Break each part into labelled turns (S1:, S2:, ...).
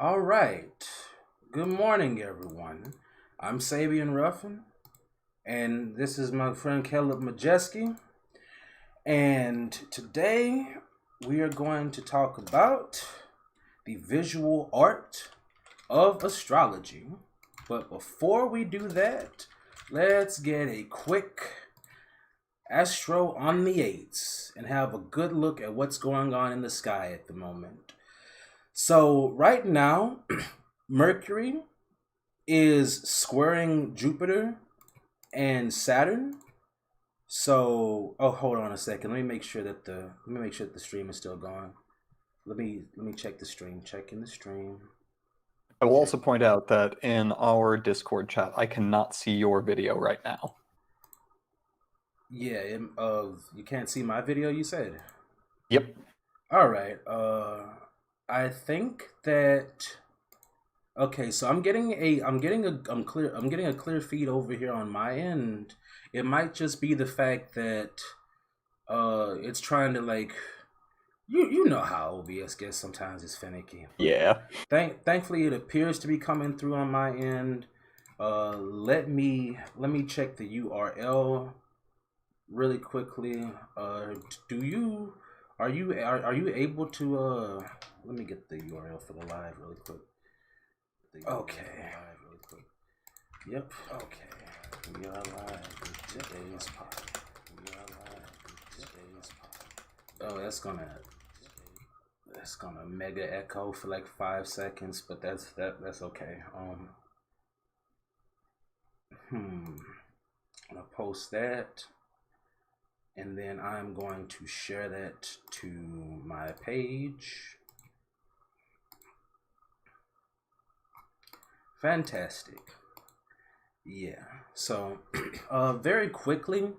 S1: All right. Good morning, everyone. I'm Sabian Ruffin, and this is my friend Caleb Majeski. And today we are going to talk about the visual art of astrology. But before we do that, let's get a quick astro on the eights and have a good look at what's going on in the sky at the moment. So, right now, Mercury is squaring Jupiter and Saturn. So, oh, hold on a second. Let me make sure that the stream is still going. Let me check the stream. Checking the stream.
S2: I will
S1: Check.
S2: also point out that in our Discord chat, I cannot see your video right now.
S1: Yeah. You can't see my video. You said.
S2: Yep.
S1: All right. I think that. Okay, so I'm getting a clear feed over here on my end. It might just be the fact that it's trying to like you know how OBS gets sometimes it's finicky. But
S2: Yeah.
S1: thankfully it appears to be coming through on my end. Let me check the URL really quickly. Do you are you able to let me get the URL for the live really quick. Okay. Yep. Okay. We are live with today's pod. We are live with today's pod. Oh, that's gonna mega echo for like 5 seconds, but that's okay. I'm gonna post that, and then I'm going to share that to my page. Fantastic. Yeah. So, very quickly,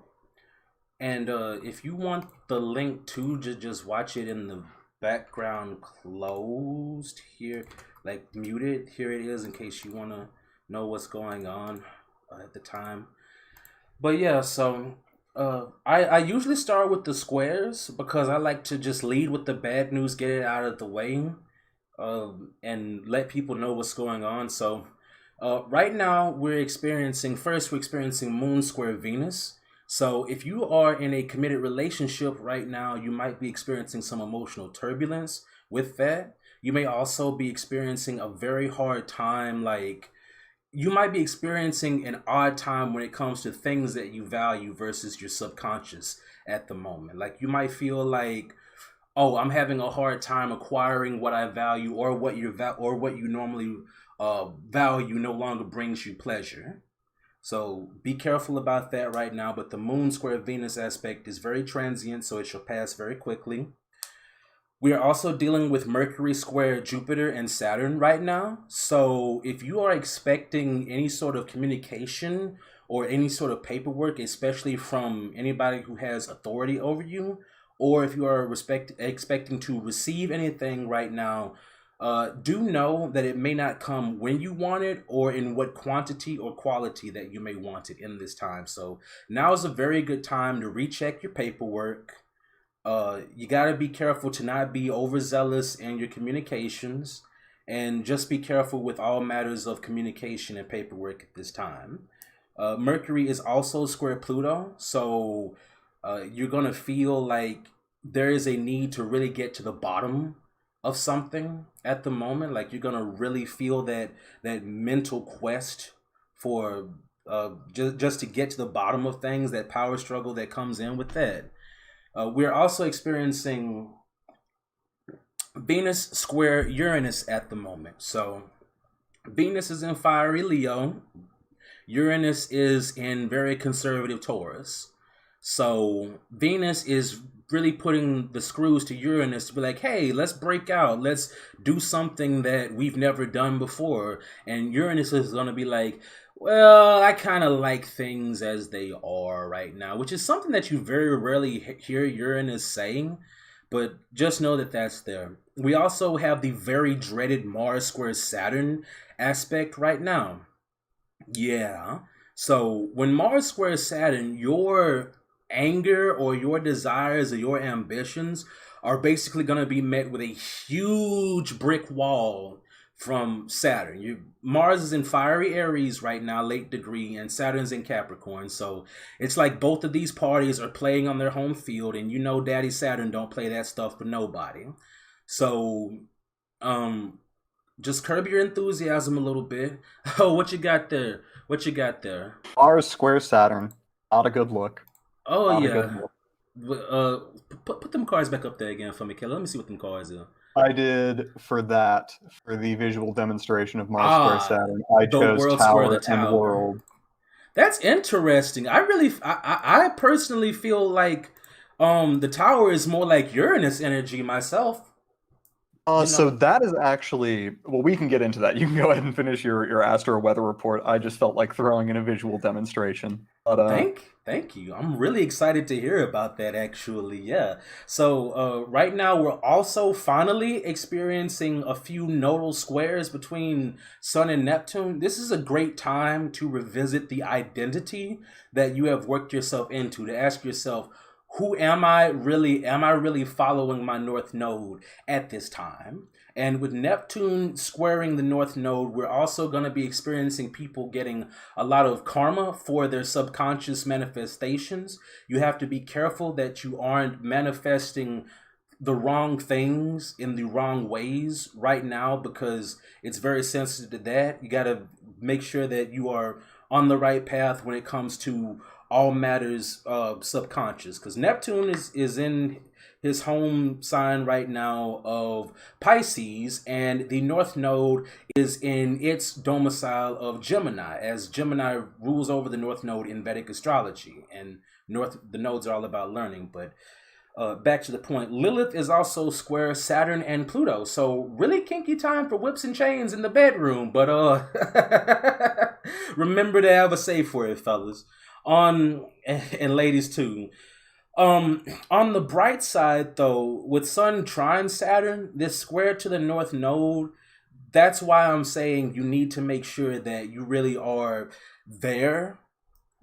S1: and if you want the link to just watch it in the background closed here, like muted. Here it is in case you want to know what's going on at the time. But yeah, so I usually start with the squares because I like to just lead with the bad news, get it out of the way, and let people know what's going on. So right now we're experiencing Moon square Venus. So if you are in a committed relationship right now, you might be experiencing some emotional turbulence with that. You may also be experiencing a very hard time, like you might be experiencing an odd time when it comes to things that you value versus your subconscious at the moment. Like you might feel like, oh, I'm having a hard time acquiring what I value, or what you normally value no longer brings you pleasure. So be careful about that right now. But the Moon square Venus aspect is very transient, so it shall pass very quickly. We are also dealing with Mercury square Jupiter and Saturn right now. So if you are expecting any sort of communication or any sort of paperwork, especially from anybody who has authority over you, or if you are expecting to receive anything right now, do know that it may not come when you want it or in what quantity or quality that you may want it in this time. So now is a very good time to recheck your paperwork. You got to be careful to not be overzealous in your communications, and just be careful with all matters of communication and paperwork at this time. Mercury is also square Pluto, so you're going to feel like there is a need to really get to the bottom of something at the moment. Like you're going to really feel that mental quest for just to get to the bottom of things, that power struggle that comes in with that. We're also experiencing Venus square Uranus at the moment. So Venus is in fiery Leo. Uranus is in very conservative Taurus. So Venus is really putting the screws to Uranus to be like, hey, let's break out. Let's do something that we've never done before. And Uranus is going to be like, well, I kind of like things as they are right now, which is something that you very rarely hear Uranus saying. But just know that that's there. We also have the very dreaded Mars square Saturn aspect right now. Yeah. So when Mars squares Saturn, your anger or your desires or your ambitions are basically going to be met with a huge brick wall from Saturn. Mars is in fiery Aries right now, late degree, and Saturn's in Capricorn. So it's like both of these parties are playing on their home field, and you know Daddy Saturn don't play that stuff for nobody. So um just curb your enthusiasm a little bit. Oh, what you got there? What you got there?
S2: Mars square Saturn. Not a good look.
S1: Oh
S2: Not a good
S1: yeah.
S2: look.
S1: Put them cards back up there again for me, Kelly. Let me see what them cards are.
S2: I did for that, for the visual demonstration of Mars square
S1: Ah,
S2: Saturn. I
S1: the
S2: chose
S1: World Square, the
S2: Tower and
S1: Tower.
S2: World.
S1: That's interesting. I personally feel like the Tower is more like Uranus energy myself. You
S2: So
S1: know,
S2: that is actually, well, we can get into that. You can go ahead and finish your Astro weather report. I just felt like throwing in a visual demonstration. But
S1: thank you. I'm really excited to hear about that actually. Yeah. So right now we're also finally experiencing a few nodal squares between Sun and Neptune. This is a great time to revisit the identity that you have worked yourself into, to ask yourself, who am I really? Am I really following my North Node at this time? And with Neptune squaring the North Node, we're also going to be experiencing people getting a lot of karma for their subconscious manifestations. You have to be careful that you aren't manifesting the wrong things in the wrong ways right now, because it's very sensitive to that. You got to make sure that you are on the right path when it comes to all matters subconscious, because Neptune is in his home sign right now of Pisces, and the North Node is in its domicile of Gemini, as Gemini rules over the North Node in Vedic astrology. And the nodes are all about learning. But back to the point, Lilith is also square Saturn and Pluto. So really kinky time for whips and chains in the bedroom. But remember to have a safe word, fellas. On and ladies too. On the bright side, though, with Sun trine Saturn, this square to the North Node, that's why I'm saying you need to make sure that you really are there,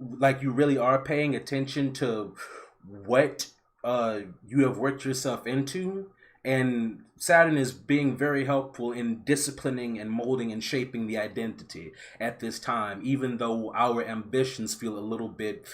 S1: like you really are paying attention to what you have worked yourself into. And Saturn is being very helpful in disciplining and molding and shaping the identity at this time, even though our ambitions feel a little bit,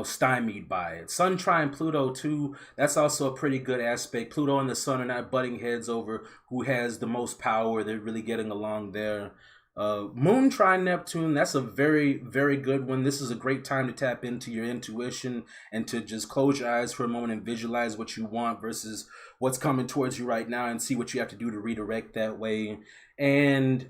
S1: stymied by it. Sun trine Pluto too. That's also a pretty good aspect. Pluto and the Sun are not butting heads over who has the most power. They're really getting along there. Moon trine Neptune, that's a very, very good one. This is a great time to tap into your intuition and to just close your eyes for a moment and visualize what you want versus what's coming towards you right now, and see what you have to do to redirect that way. And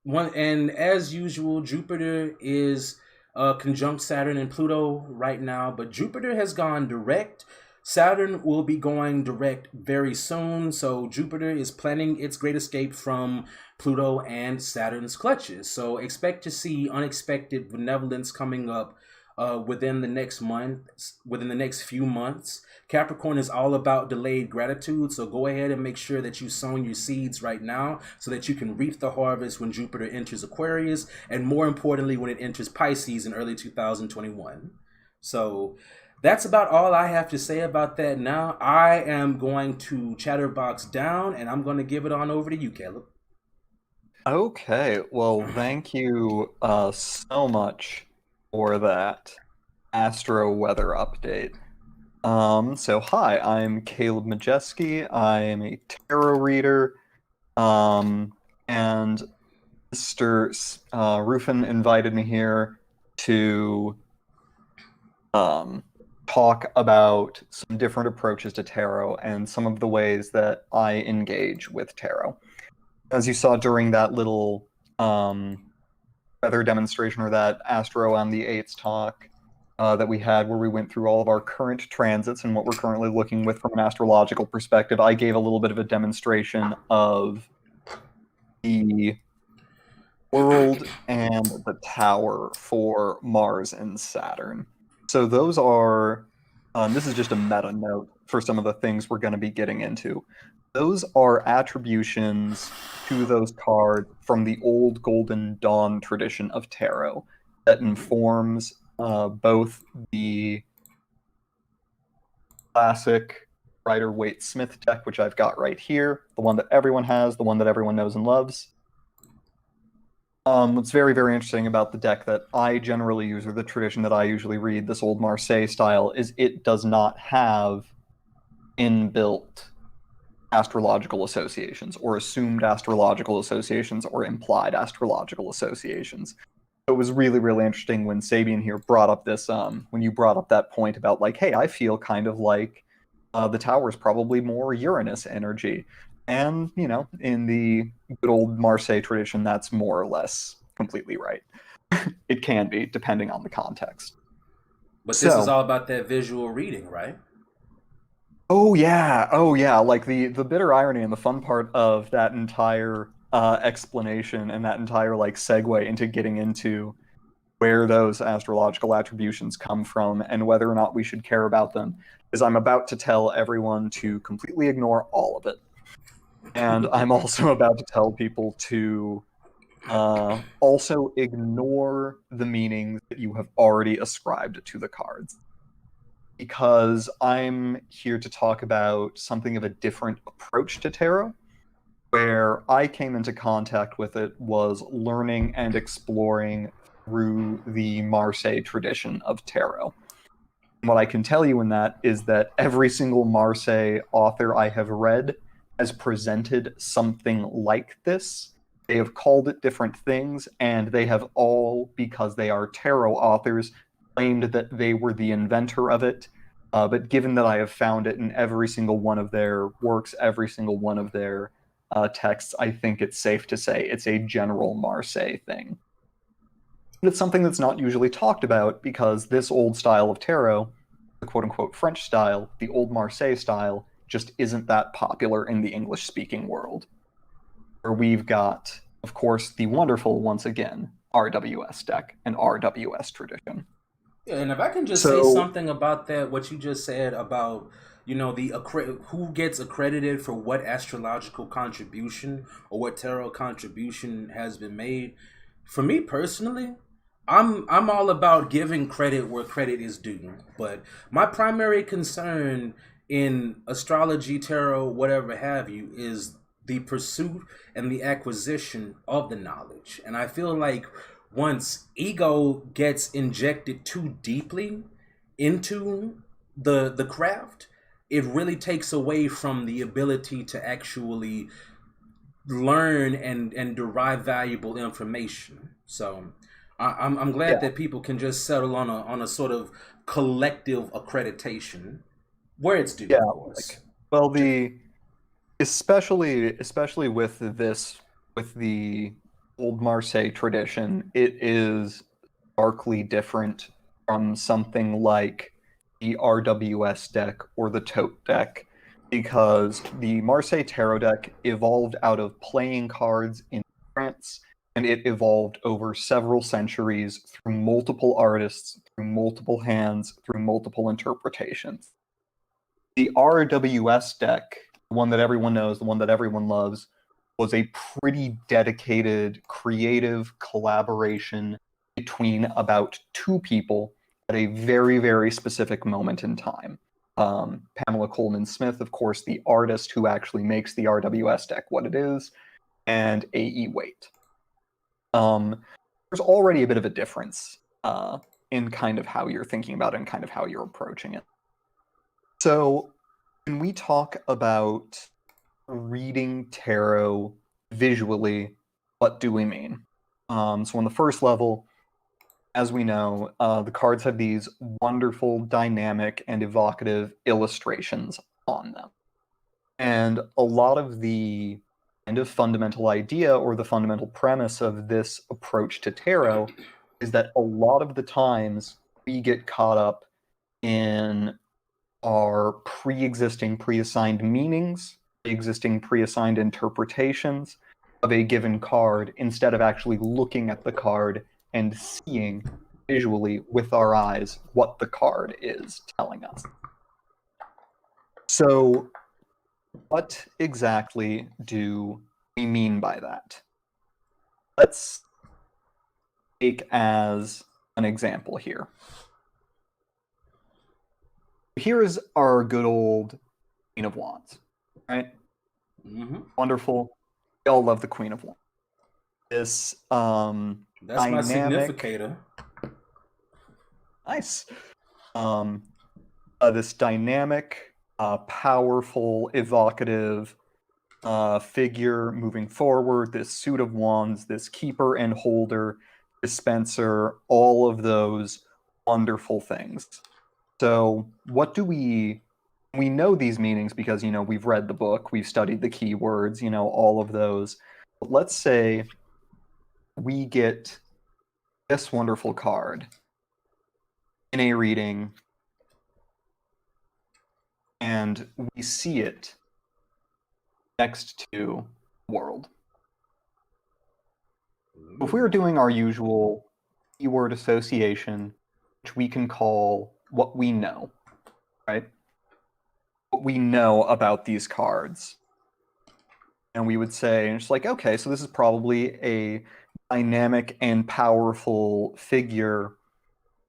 S1: as usual, Jupiter is conjunct Saturn and Pluto right now, but Jupiter has gone direct. Saturn will be going direct very soon, so Jupiter is planning its great escape from Pluto and Saturn's clutches. So expect to see unexpected benevolence coming up within the next month, within the next few months. Capricorn is all about delayed gratitude, so go ahead and make sure that you sown your seeds right now so that you can reap the harvest when Jupiter enters Aquarius, and more importantly, when it enters Pisces in early 2021. So that's about all I have to say about that now. I am going to chatterbox down, and I'm going to give it on over to you, Caleb.
S2: okay, well, thank you so much for that Astro weather update. So hi, I'm Caleb Majeski. I am a tarot reader. And Mr. Rufin invited me here to talk about some different approaches to tarot and some of the ways that I engage with tarot. As you saw during that little weather demonstration, or that Astro on the 8th talk that we had, where we went through all of our current transits and what we're currently looking with from an astrological perspective, I gave a little bit of a demonstration of the world and the tower for Mars and Saturn. So those are, this is just a meta note for some of the things we're going to be getting into. Those are attributions to those cards from the old Golden Dawn tradition of tarot that informs both the classic Rider-Waite-Smith deck, which I've got right here, the one that everyone has, the one that everyone knows and loves, What's very, very interesting about the deck that I generally use, or the tradition that I usually read, this old Marseille style, is it does not have inbuilt astrological associations, or assumed astrological associations, or implied astrological associations. So it was really, really interesting when Sabian here brought up this, when you brought up that point about, like, hey, I feel kind of like the tower's probably more Uranus energy. And, you know, in the good old Marseille tradition, that's more or less completely right. It can be, depending on the context.
S1: But this is
S2: So,
S1: all about that visual reading, right?
S2: oh yeah, like the bitter irony and the fun part of that entire explanation and that entire like segue into getting into where those astrological attributions come from and whether or not we should care about them is I'm about to tell everyone to completely ignore all of it. And I'm also about to tell people to also ignore the meanings that you have already ascribed to the cards. Because I'm here to talk about something of a different approach to tarot. Where I came into contact with it was learning and exploring through the Marseille tradition of tarot. What I can tell you in that is that every single Marseille author I have read has presented something like this. They have called it different things, and they have all, because they are tarot authors, claimed that they were the inventor of it. But given that I have found it in every single one of their works, every single one of their texts, I think it's safe to say it's a general Marseille thing. But it's something that's not usually talked about because this old style of tarot, the quote unquote French style, the old Marseille style, just isn't that popular in the English speaking world. Where we've got, of course, the wonderful, once again, RWS deck and RWS tradition.
S1: Yeah, and if I can just say
S2: So,
S1: something about that, what you just said about who gets accredited for what astrological contribution or what tarot contribution has been made. For me personally, I'm all about giving credit where credit is due. But my primary concern in astrology, tarot, whatever have you, is the pursuit and the acquisition of the knowledge. And I feel like once ego gets injected too deeply into the craft, it really takes away from the ability to actually learn and derive valuable information. So I'm glad
S2: yeah,
S1: that people can just settle on a sort of collective accreditation where it's due,
S2: yeah,
S1: of course.
S2: like, well, the especially with this with the old Marseille tradition, it is starkly different from something like the RWS deck or the Tote deck because the Marseille Tarot deck evolved out of playing cards in France and it evolved over several centuries through multiple artists, through multiple hands, through multiple interpretations. The RWS deck, the one that everyone knows, the one that everyone loves, was a pretty dedicated, creative collaboration between about two people at a very, very specific moment in time. Pamela Coleman Smith, of course, the artist who actually makes the RWS deck what it is, and A.E. Waite. There's already a bit of a difference in kind of how you're thinking about it and kind of how you're approaching it. So, when we talk about reading tarot visually, what do we mean? So, on the first level, as we know, the cards have these wonderful, dynamic, and evocative illustrations on them. And a lot of the kind of fundamental idea or the fundamental premise of this approach to tarot is that a lot of the times we get caught up in our pre-existing pre-assigned meanings, pre-existing pre-assigned interpretations of a given card instead of actually looking at the card and seeing visually with our eyes what the card is telling us. So, what exactly do we mean by that? Let's take as an example here. Here is our good old Queen of Wands, right?
S1: Mm-hmm.
S2: Wonderful. We all love the Queen of Wands. this
S1: That's my
S2: dynamic,
S1: significator.
S2: nice, um, this dynamic, powerful, evocative figure moving forward, this suit of wands, this keeper and holder, dispenser, all of those wonderful things. So, what do we know these meanings because, we've read the book, we've studied the keywords, all of those. But let's say we get this wonderful card in a reading and we see it next to world. If we were doing our usual keyword association, which we can call what we know, right? What we know about these cards. And we would say, and it's like, okay, so this is probably a dynamic and powerful figure,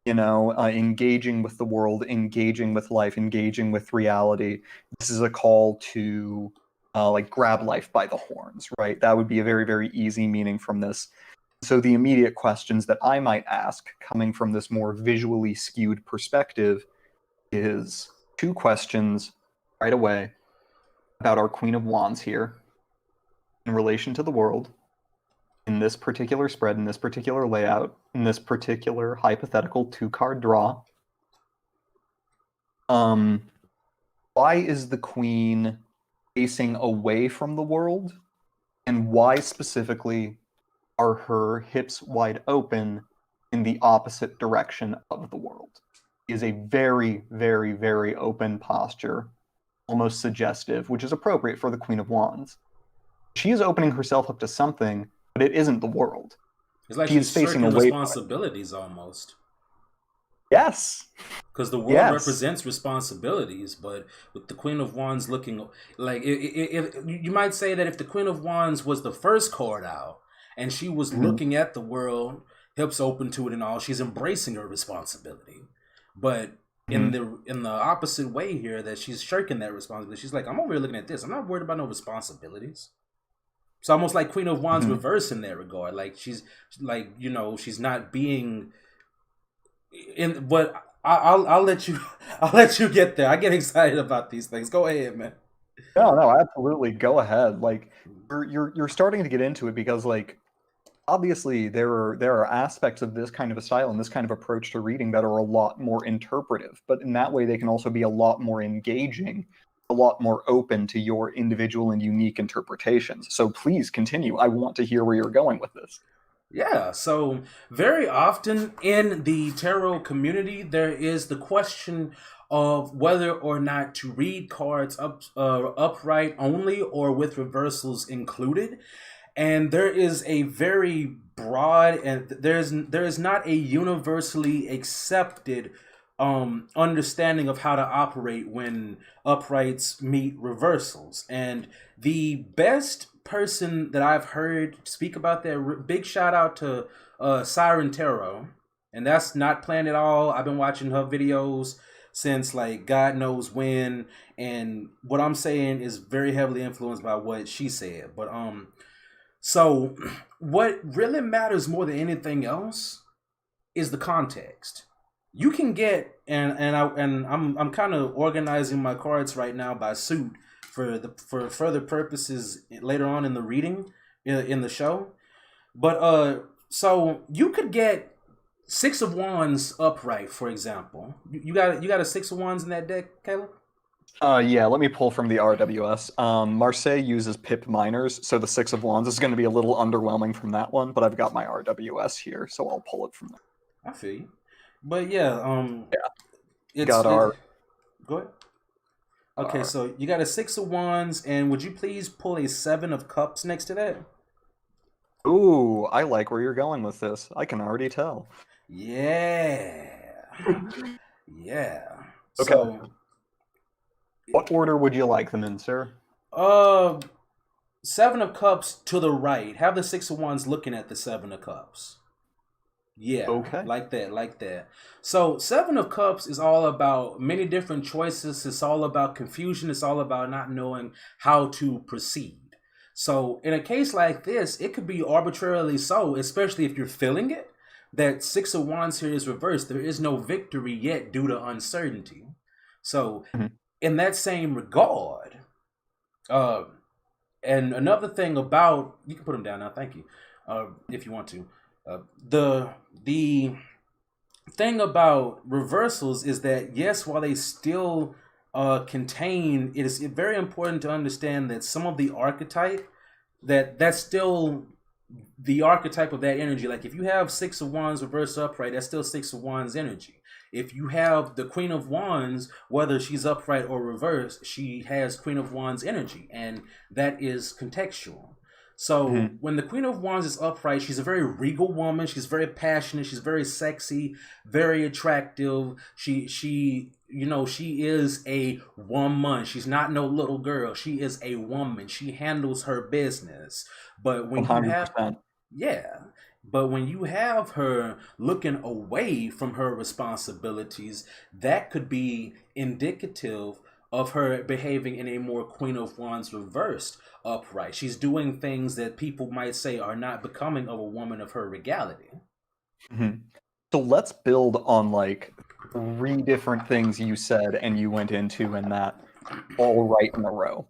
S2: engaging with the world, engaging with life, engaging with reality. This is a call to like grab life by the horns, right? That would be a very, very easy meaning from this. So the immediate questions that I might ask, coming from this more visually skewed perspective, is 2 questions right away about our Queen of Wands here in relation to the world, in this particular spread, in this particular layout, in this particular hypothetical 2-card draw. Why is the Queen facing away from the world? And why specifically are her hips wide open in the opposite direction of the world? It is a very, very, very open posture, almost suggestive, which is appropriate for the Queen of Wands. She is opening herself up to something, but it isn't the world.
S1: It's like
S2: She is
S1: she's
S2: facing
S1: shirking
S2: away from it.
S1: responsibilities almost.
S2: Yes.
S1: Because the world
S2: Yes.
S1: represents responsibilities, but with the Queen of Wands looking like you might say that if the Queen of Wands was the first card out and she was looking at the world, hips open to it and all, she's embracing her responsibility. But in the opposite way here, that she's shirking that responsibility. She's like, I'm over here looking at this. I'm not worried about no responsibilities. It's almost like Queen of Wands reverse in that regard. Like she's like, she's not being in. But I'll let you get there. I get excited about these things. Go ahead, man.
S2: No, absolutely. Go ahead. Like you're starting to get into it because like obviously there are aspects of this kind of a style and this kind of approach to reading that are a lot more interpretive, but in that way they can also be a lot more engaging, a lot more open to your individual and unique interpretations. So please continue. I want to hear where you're going with this.
S1: Yeah, so very often in the tarot community, there is the question of whether or not to read cards upright only or with reversals included. And there is a very broad, and there is not a universally accepted understanding of how to operate when uprights meet reversals. And the best person that I've heard speak about that, big shout out to Siren Tarot, and that's not planned at all. I've been watching her videos since like God knows when, and what I'm saying is very heavily influenced by what she said. But so what really matters more than anything else is the context. You can get I'm kind of organizing my cards right now by suit for further purposes later on in the reading in the show. But so you could get 6 of Wands upright, for example. You got a 6 of Wands in that deck, Caleb?
S2: Yeah, let me pull from the RWS. Marseille uses Pip Miners, so the 6 of Wands is going to be a little underwhelming from that one, but I've got my RWS here, so I'll pull it from there.
S1: I feel you. But yeah,
S2: Go ahead.
S1: Okay, so you got a 6 of Wands, and would you please pull a 7 of Cups next to that?
S2: Ooh, I like where you're going with this. I can already tell.
S1: Yeah. Yeah.
S2: Okay. So, what order would you like them in, sir?
S1: 7 of Cups to the right. Have the 6 of Wands looking at the 7 of Cups. Yeah,
S2: okay.
S1: Like that. So 7 of Cups is all about many different choices. It's all about confusion. It's all about not knowing how to proceed. So in a case like this, it could be arbitrarily so, especially if you're feeling it, that Six of Wands here is reversed. There is no victory yet due to uncertainty. So
S2: Mhm.
S1: in that same regard, uh, and another thing about, you can put them down now, thank you, if you want to. Uh, the thing about reversals is that yes, while they still contain, it is very important to understand that some of the archetype that's still the archetype of that energy. Like if you have Six of Wands reversed upright, that's still Six of Wands energy. If you have the Queen of Wands, whether she's upright or reversed, she has Queen of Wands energy, and that is contextual. So
S2: Mhm.
S1: when the Queen of Wands is upright, she's a very regal woman. She's very passionate. She's very sexy, very attractive. She is a woman. She's not no little girl. She is a woman. She handles her business. But when you have
S2: 100%.
S1: yeah. But when you have her looking away from her responsibilities, that could be indicative of her behaving in a more Queen of Wands reversed upright. She's doing things that people might say are not becoming of a woman of her regality.
S2: Mhm. So let's build on like three different things you said and you went into in that all right in a row.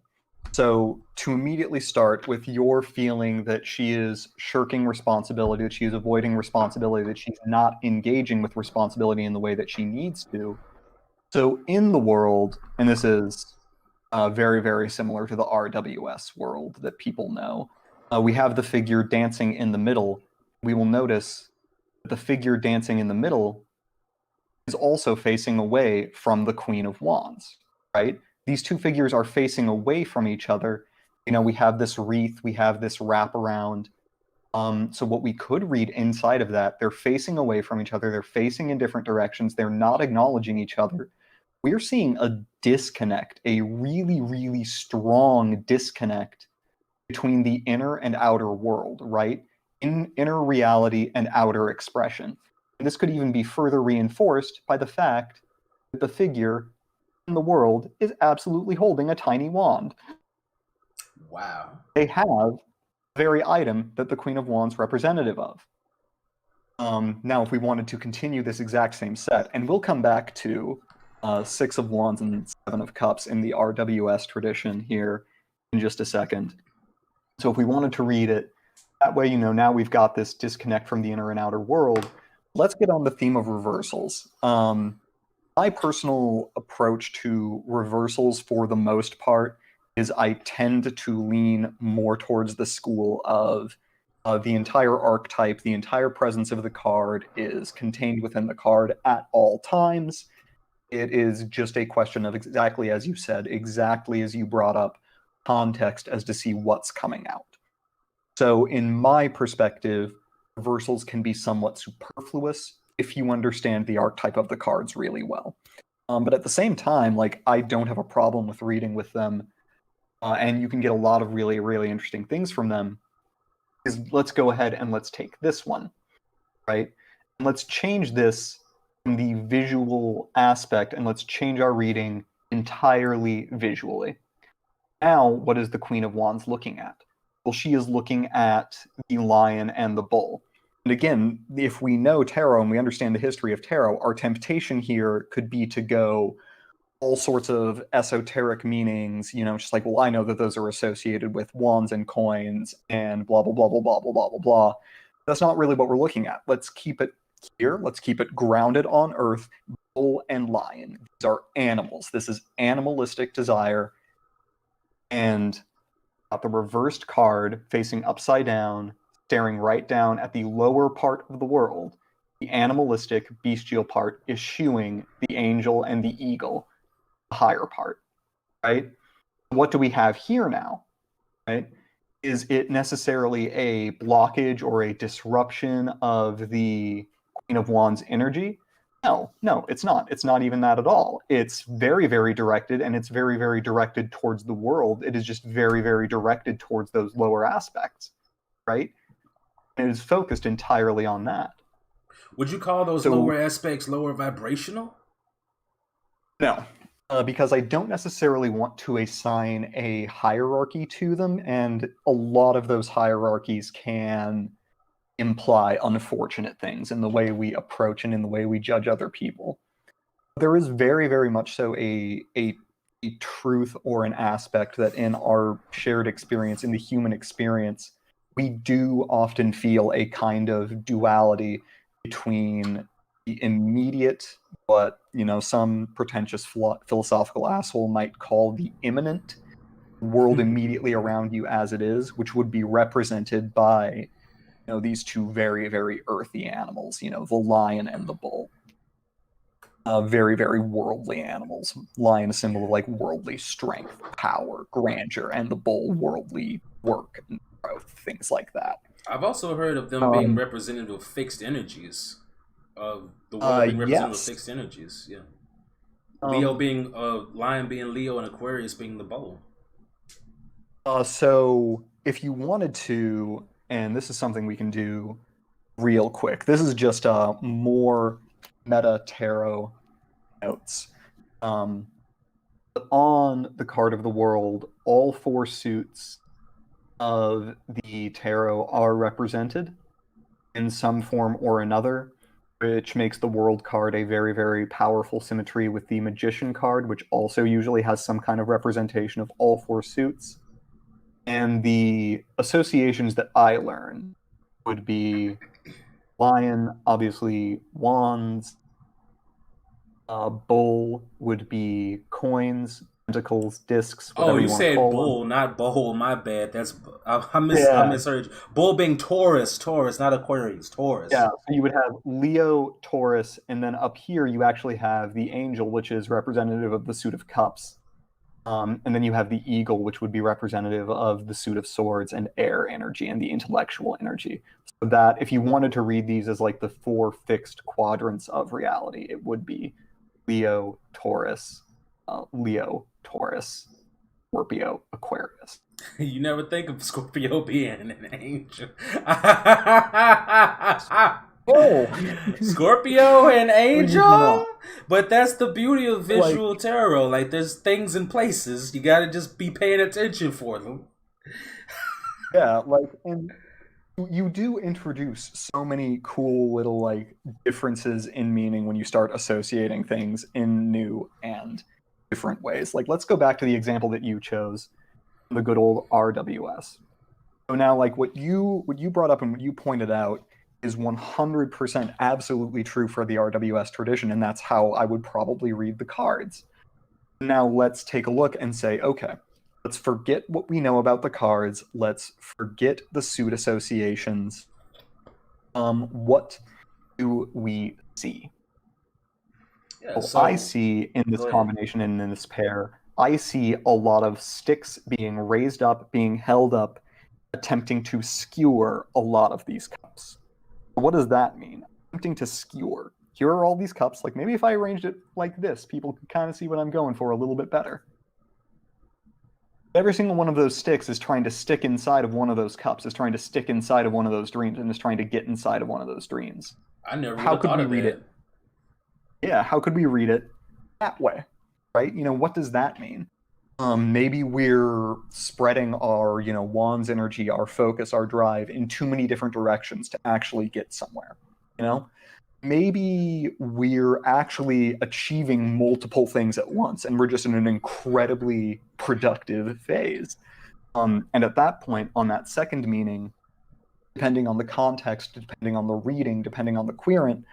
S2: So to immediately start with your feeling that she is shirking responsibility, that she is avoiding responsibility, that she's not engaging with responsibility in the way that she needs to. So in the world, and this is very, very similar to the RWS world that people know, we have the figure dancing in the middle. We will notice that the figure dancing in the middle is also facing away from the Queen of Wands, right? These two figures are facing away from each other. You know, we have this wreath, we have this wraparound. So what we could read inside of that, they're facing away from each other, they're facing in different directions, they're not acknowledging each other. We're seeing a disconnect, a really, really strong disconnect between the inner and outer world, right? Inner reality and outer expression. And this could even be further reinforced by the fact that the figure in the world is absolutely holding a tiny wand.
S1: Wow.
S2: They have the very item that the Queen of Wands representative of. Now, if we wanted to continue this exact same set, and we'll come back to Six of Wands and Seven of Cups in the RWS tradition here in just a second. So if we wanted to read it that way, you know, now we've got this disconnect from the inner and outer world. Let's get on the theme of reversals. My personal approach to reversals, for the most part, is I tend to lean more towards the school of the entire archetype, the entire presence of the card is contained within the card at all times. It is just a question of exactly as you said, exactly as you brought up, context as to see what's coming out. So, in my perspective, reversals can be somewhat superfluous if you understand the archetype of the cards really well. But at the same time, like I don't have a problem with reading with them, and you can get a lot of really, really interesting things from them. Is let's go ahead and let's take this one, right? And let's change this in the visual aspect, and let's change our reading entirely visually. Now, what is the Queen of Wands looking at? Well, she is looking at the lion and the bull. And again, if we know tarot and we understand the history of tarot, our temptation here could be to go all sorts of esoteric meanings, you know, just like, well, I know that those are associated with wands and coins and blah, blah, blah, blah, blah, blah, blah, blah, blah. That's not really what we're looking at. Let's keep it here. Let's keep it grounded on earth. Bull and lion. These are animals. This is animalistic desire. And got the reversed card facing upside down, staring right down at the lower part of the world. The animalistic, bestial part eschewing the angel and the eagle, the higher part, right? What do we have here now, right? Is it necessarily a blockage or a disruption of the Queen of Wands energy? No, no, it's not. It's not even that at all. It's very, very directed, and it's very, very directed towards the world. It is just very, very directed towards those lower aspects, right? And it is focused entirely on that.
S1: Would you call those
S2: So,
S1: lower aspects lower vibrational?
S2: no. because I don't necessarily want to assign a hierarchy to them, and a lot of those hierarchies can imply unfortunate things in the way we approach and in the way we judge other people. There is very, very much so a truth or an aspect that in our shared experience, in the human experience, we do often feel a kind of duality between the immediate, what some pretentious philosophical asshole might call the imminent world immediately around you as it is, which would be represented by these two very, very earthy animals, the lion and the bull. Very, very worldly animals. Lion, a symbol of like worldly strength, power, grandeur, and the bull, worldly work and growth, things like that.
S1: I've also heard of them being representative of fixed energies. Of the world being representative of
S2: Yes.
S1: fixed energies. Yeah. Leo being lion being Leo and Aquarius being the bull.
S2: So if you wanted to, and this is something we can do real quick. This is just more meta tarot notes. On the card of the world, all four suits of the tarot are represented in some form or another, which makes the world card a very, very powerful symmetry with the magician card, which also usually has some kind of representation of all four suits. And the associations that I learn would be lion, obviously wands, bull would be coins, pentacles, discs, whatever
S1: You
S2: you want to
S1: said
S2: call
S1: bull,
S2: them.
S1: not bowl. My bad. That's I
S2: Yeah.
S1: misheard. Bull being Taurus, not Aquarius, Taurus.
S2: Yeah, so you would have Leo, Taurus, and then up here you actually have the angel, which is representative of the suit of cups. And then you have the eagle, which would be representative of the suit of swords and air energy and the intellectual energy. So that if you wanted to read these as like the four fixed quadrants of reality, it would be Leo, Taurus, Scorpio, Aquarius.
S1: You never think of Scorpio being an angel.
S2: Oh,
S1: Scorpio and angel?
S2: No.
S1: But that's the beauty of visual tarot. Like, there's things in places. You gotta just be paying attention for them.
S2: Yeah, and you do introduce so many cool little like differences in meaning when you start associating things in new and different ways. Like, let's go back to the example that you chose, the good old RWS. So now, like what you brought up and what you pointed out is 100% absolutely true for the RWS tradition, and that's how I would probably read the cards. Now let's take a look and say, okay, let's forget what we know about the cards. Let's forget the suit associations. What do we see?
S1: Yeah,
S2: I see in this combination and in this pair, I see a lot of sticks being raised up, being held up, attempting to skewer a lot of these cups. What does that mean? Attempting to skewer. Here are all these cups. Like, maybe if I arranged it like this, people could kind of see what I'm going for a little bit better. Every single one of those sticks is trying to stick inside of one of those cups, is trying to stick inside of one of those dreams, and is trying to get inside of one of those dreams.
S1: I never
S2: How could we read it? Yeah, how could we read it that way? Right? What does that mean? Maybe we're spreading our, wands energy, our focus, our drive in too many different directions to actually get somewhere. Maybe we're actually achieving multiple things at once, and we're just in an incredibly productive phase. And at that point, on that second meaning, depending on the context, depending on the reading, depending on the querent,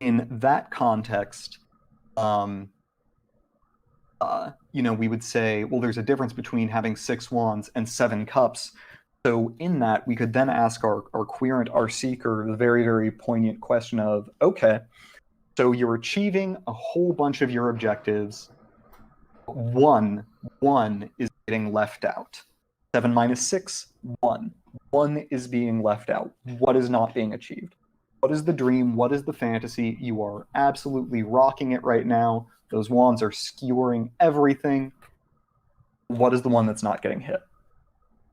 S2: in that context, we would say, well, there's a difference between having 6 wands and 7 cups. So in that, we could then ask our querent, our seeker, the very, very poignant question of, okay, so you're achieving a whole bunch of your objectives. One is getting left out. 7 minus 6, 1. 1 is being left out. What is not being achieved? What is the dream? What is the fantasy? You are absolutely rocking it right now. Those wands are skewering everything. What is the one that's not getting hit?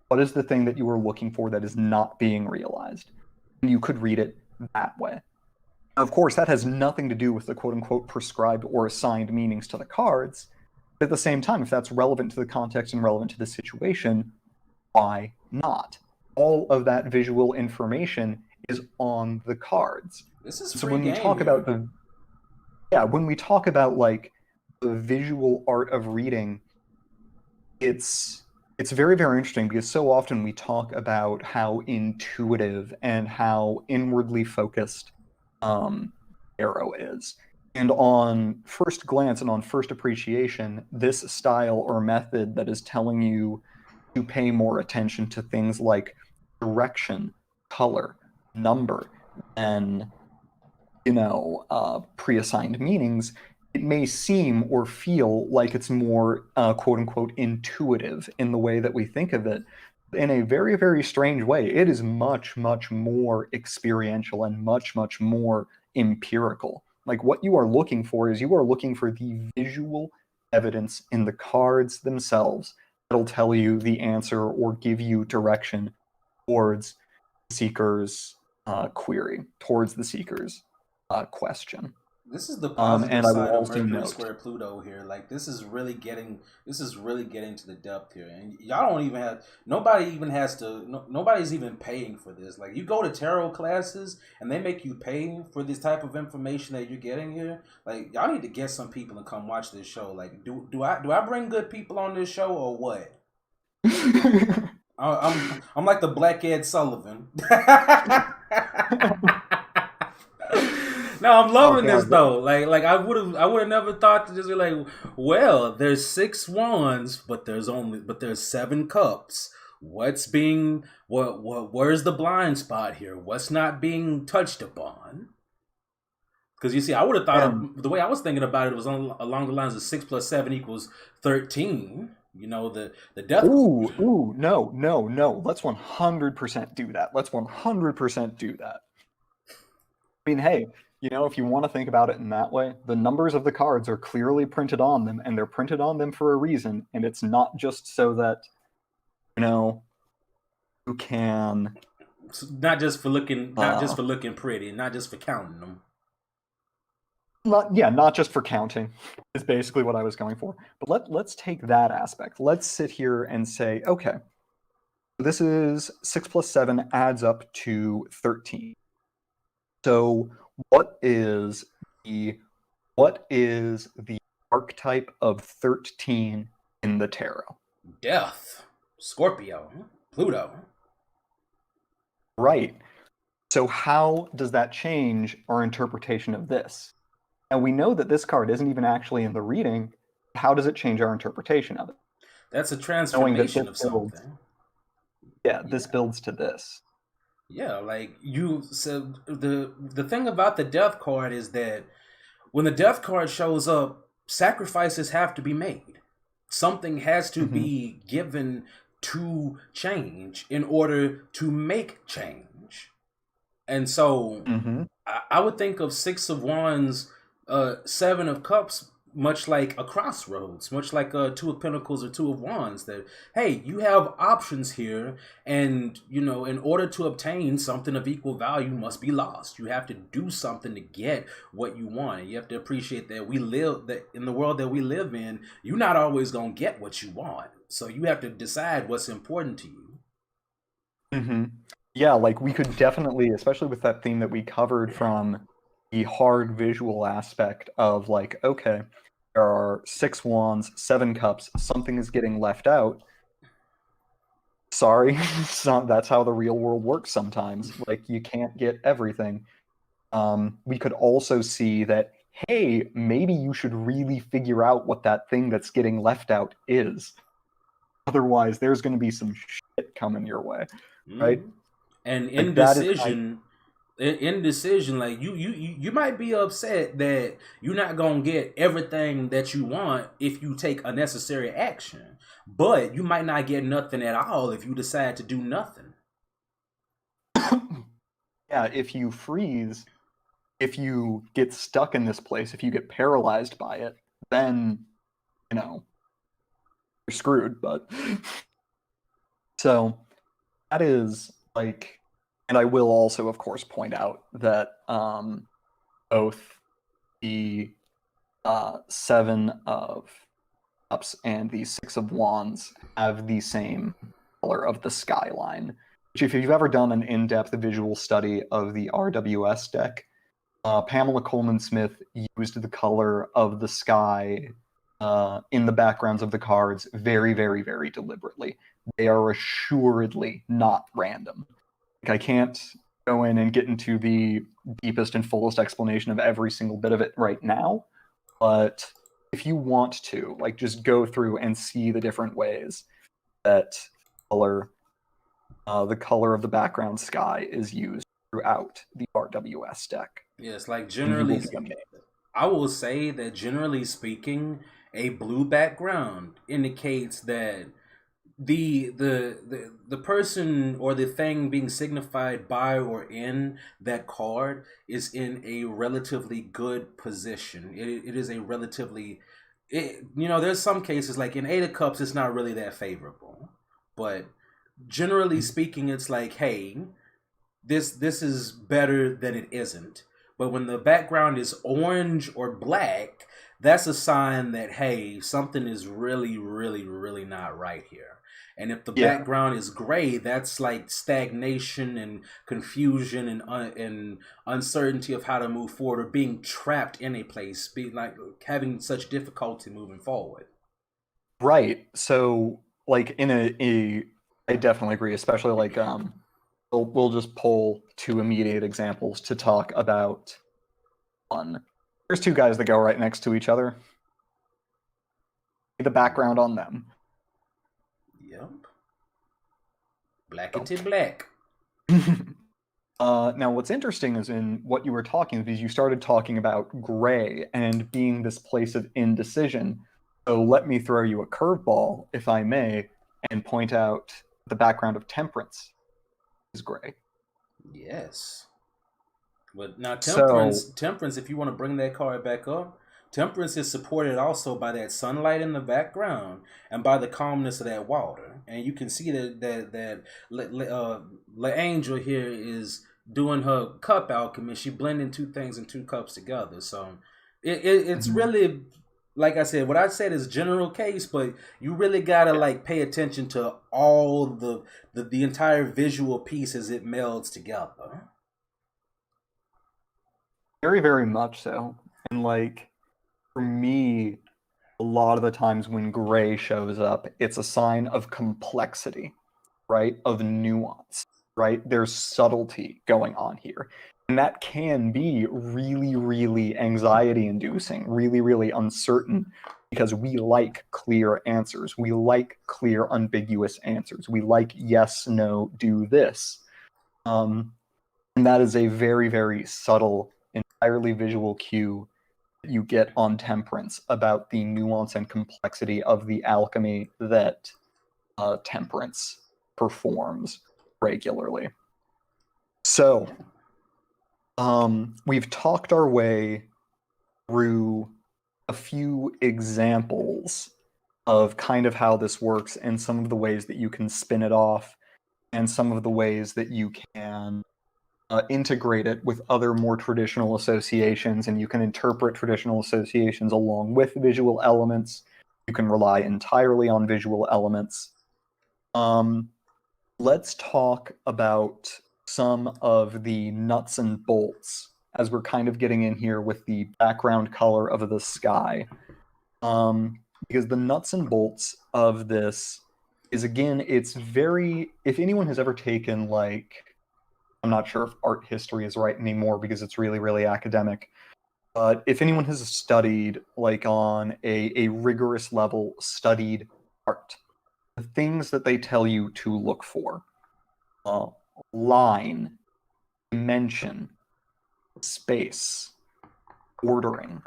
S2: What is the thing that you were looking for that is not being realized? And you could read it that way. Of course, that has nothing to do with the quote unquote prescribed or assigned meanings to the cards. But at the same time, if that's relevant to the context and relevant to the situation, why not? All of that visual information is on the cards.
S1: This is
S2: So
S1: free
S2: when we
S1: game
S2: talk about
S1: here.
S2: the yeah, when we talk about like the visual art of reading, it's very, very interesting because so often we talk about how intuitive and how inwardly focused um, Arrow is. And on first glance and on first appreciation, this style or method that is telling you to pay more attention to things like direction, color, number, and pre-assigned meanings, it may seem or feel like it's more quote unquote intuitive in the way that we think of it. In a very, very strange way, it is much, much more experiential and much, much more empirical. Like what you are looking for is you are looking for the visual evidence in the cards themselves that'll tell you the answer or give you direction towards the seeker's query, towards the seeker's question.
S1: This is the positive
S2: And I will
S1: side of
S2: also
S1: Mercury
S2: note,
S1: square Pluto here. Like this is really getting to the depth here, and y'all don't even have nobody even has to. No, nobody's even paying for this. Like you go to tarot classes and they make you pay for this type of information that you're getting here. Like y'all need to get some people and come watch this show. Like do I bring good people on this show or what? I'm like the Black Ed Sullivan. No, I'm
S2: oh
S1: loving this
S2: god,
S1: though. Like I would have never thought to just be like, well, there's 6 wands, but there's 7 cups. Where's the blind spot here? What's not being touched upon? Because you see, I would have thought
S2: and
S1: of the way I was thinking about it was along the lines of 6 plus 7 equals 13. The death.
S2: no. Let's 100% do that. Let's 100% do that. I mean, hey, if you want to think about it in that way, the numbers of the cards are clearly printed on them, and they're printed on them for a reason, and it's not just so that, you can
S1: Not just for looking, not just
S2: uh
S1: for looking pretty, not just for counting them.
S2: not just for counting is basically what I was going for. But let's take that aspect. Let's sit here and say, okay, this is 6 plus 7 adds up to 13. So what is the archetype of 13 in the tarot?
S1: Death, Scorpio, Pluto.
S2: Right. So how does that change our interpretation of this? And we know that this card isn't even actually in the reading. How does it change our interpretation of it?
S1: That's a
S2: Knowing that
S1: transformation
S2: this
S1: of
S2: builds,
S1: something.
S2: this
S1: Yeah.
S2: builds to this.
S1: Yeah, like you said, the thing about the death card is that when the death card shows up, sacrifices have to be made. Something has to
S2: Mm-hmm.
S1: be given to change in order to make change. And so
S2: Mm-hmm.
S1: I would think of 6 of Wands, 7 of Cups, much like a crossroads, much like a 2 of Pentacles or 2 of Wands. That hey, you have options here, and in order to obtain something of equal value, must be lost. You have to do something to get what you want. And you have to appreciate that in the world that we live in, you're not always gonna get what you want. So you have to decide what's important to you.
S2: Mm-hmm. Yeah, like we could definitely, especially with that theme that we covered from the hard visual aspect of like, okay, there are 6 wands, 7 cups, something is getting left out. Sorry, that's how the real world works sometimes. Like you can't get everything. We could also see that, hey, maybe you should really figure out what that thing that's getting left out is. Otherwise, there's going to be some shit coming your way, right?
S1: Mm-hmm. And
S2: Like that is kind
S1: indecision, like you might be upset that you're not gonna get everything that you want if you take a necessary action, but you might not get nothing at all if you decide to do nothing.
S2: yeah, if you freeze, if you get stuck in this place, if you get paralyzed by it, then, you're screwed. But so that is like, and I will also, of course, point out that both the Seven of Cups and the Six of Wands have the same color of the skyline. Which, if you've ever done an in-depth visual study of the RWS deck, Pamela Coleman Smith used the color of the sky in the backgrounds of the cards very, very, very deliberately. They are assuredly not random. Like, I can't go in and get into the deepest and fullest explanation of every single bit of it right now, but if you want to, like, just go through and see the different ways that color, the color of the background sky is used throughout the RWS deck.
S1: Yes, like
S2: And you will
S1: generally,
S2: be amazed.
S1: I will say that generally speaking, a blue background indicates that the person or the thing being signified by or in that card is in a relatively good position. It is a relatively there's some cases like in Eight of Cups it's not really that favorable, but generally speaking it's like, hey, this is better than it isn't. But when the background is orange or black, that's a sign that, hey, something is really, really, really not right here. And if the
S2: Yeah,
S1: background is gray, that's like stagnation and confusion and uncertainty of how to move forward, or being trapped in a place, being like having such difficulty moving forward.
S2: right. So, like, I definitely agree, especially like we'll just pull two immediate examples to talk about one. There's two guys that go right next to each other. The background on them.
S1: Yep, black into black.
S2: Now, what's interesting is in what you were talking, because you started talking about gray and being this place of indecision. So let me throw you a curveball, if I may, and point out the background of Temperance is gray.
S1: Yes. But now
S2: So,
S1: temperance, if you want to bring that card back up, temperance is supported also by that sunlight in the background and by the calmness of that water. And you can see the angel here is doing her cup alchemy. She blending two things in two cups together. So it's
S2: mhm.
S1: really, like I said, what I said is general case, but you really gotta like pay attention to all the entire visual piece as it melds together.
S2: Very, very much so. And like, for me, a lot of the times when gray shows up, it's a sign of complexity, right? Of nuance, right? There's subtlety going on here. And that can be really, really anxiety inducing, really, really uncertain, because we like clear answers. We like clear, ambiguous answers. We like yes, no, do this. Um, and that is a very, very subtle, entirely visual cue you get on Temperance about the nuance and complexity of the alchemy that Temperance performs regularly. So, we've talked our way through a few examples of kind of how this works and some of the ways that you can spin it off and some of the ways that you can integrate it with other more traditional associations, and you can interpret traditional associations along with visual elements. You can rely entirely on visual elements. Um, let's talk about some of the nuts and bolts as we're kind of getting in here with the background color of the sky. Because the nuts and bolts of this is, again, it's very, if anyone has ever taken, like, I'm not sure if art history is right anymore because it's really, really academic. But if anyone has studied, like on a rigorous level, studied art, the things that they tell you to look for, uh, line, dimension, space, ordering,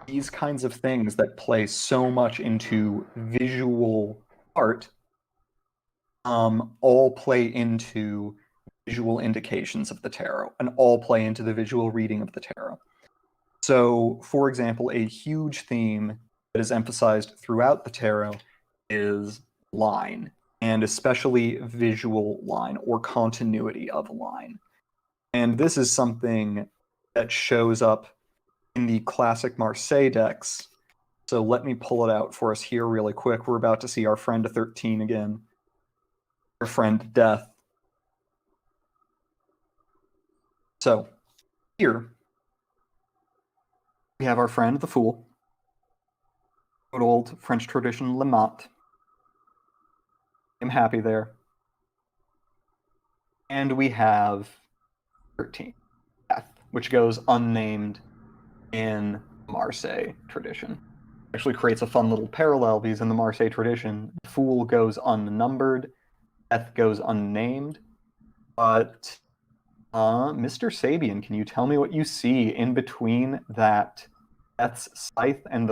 S2: these kinds of things that play so much into visual art, all play into visual indications of the tarot and all play into the visual reading of the tarot. So, for example, a huge theme that is emphasized throughout the tarot is line, and especially visual line or continuity of line. And this is something that shows up in the classic Marseille decks. So let me pull it out for us here really quick. We're about to see our friend 13 again. Our friend Death. So here we have our friend the Fool. Good old French tradition, Le Mat. I'm happy there. And we have 13, Death, which goes unnamed in Marseille tradition. Actually creates a fun little parallel because in the Marseille tradition, the Fool goes unnumbered, Death goes unnamed. But Mr. Sabian, can you tell me what you see in between that Death's scythe and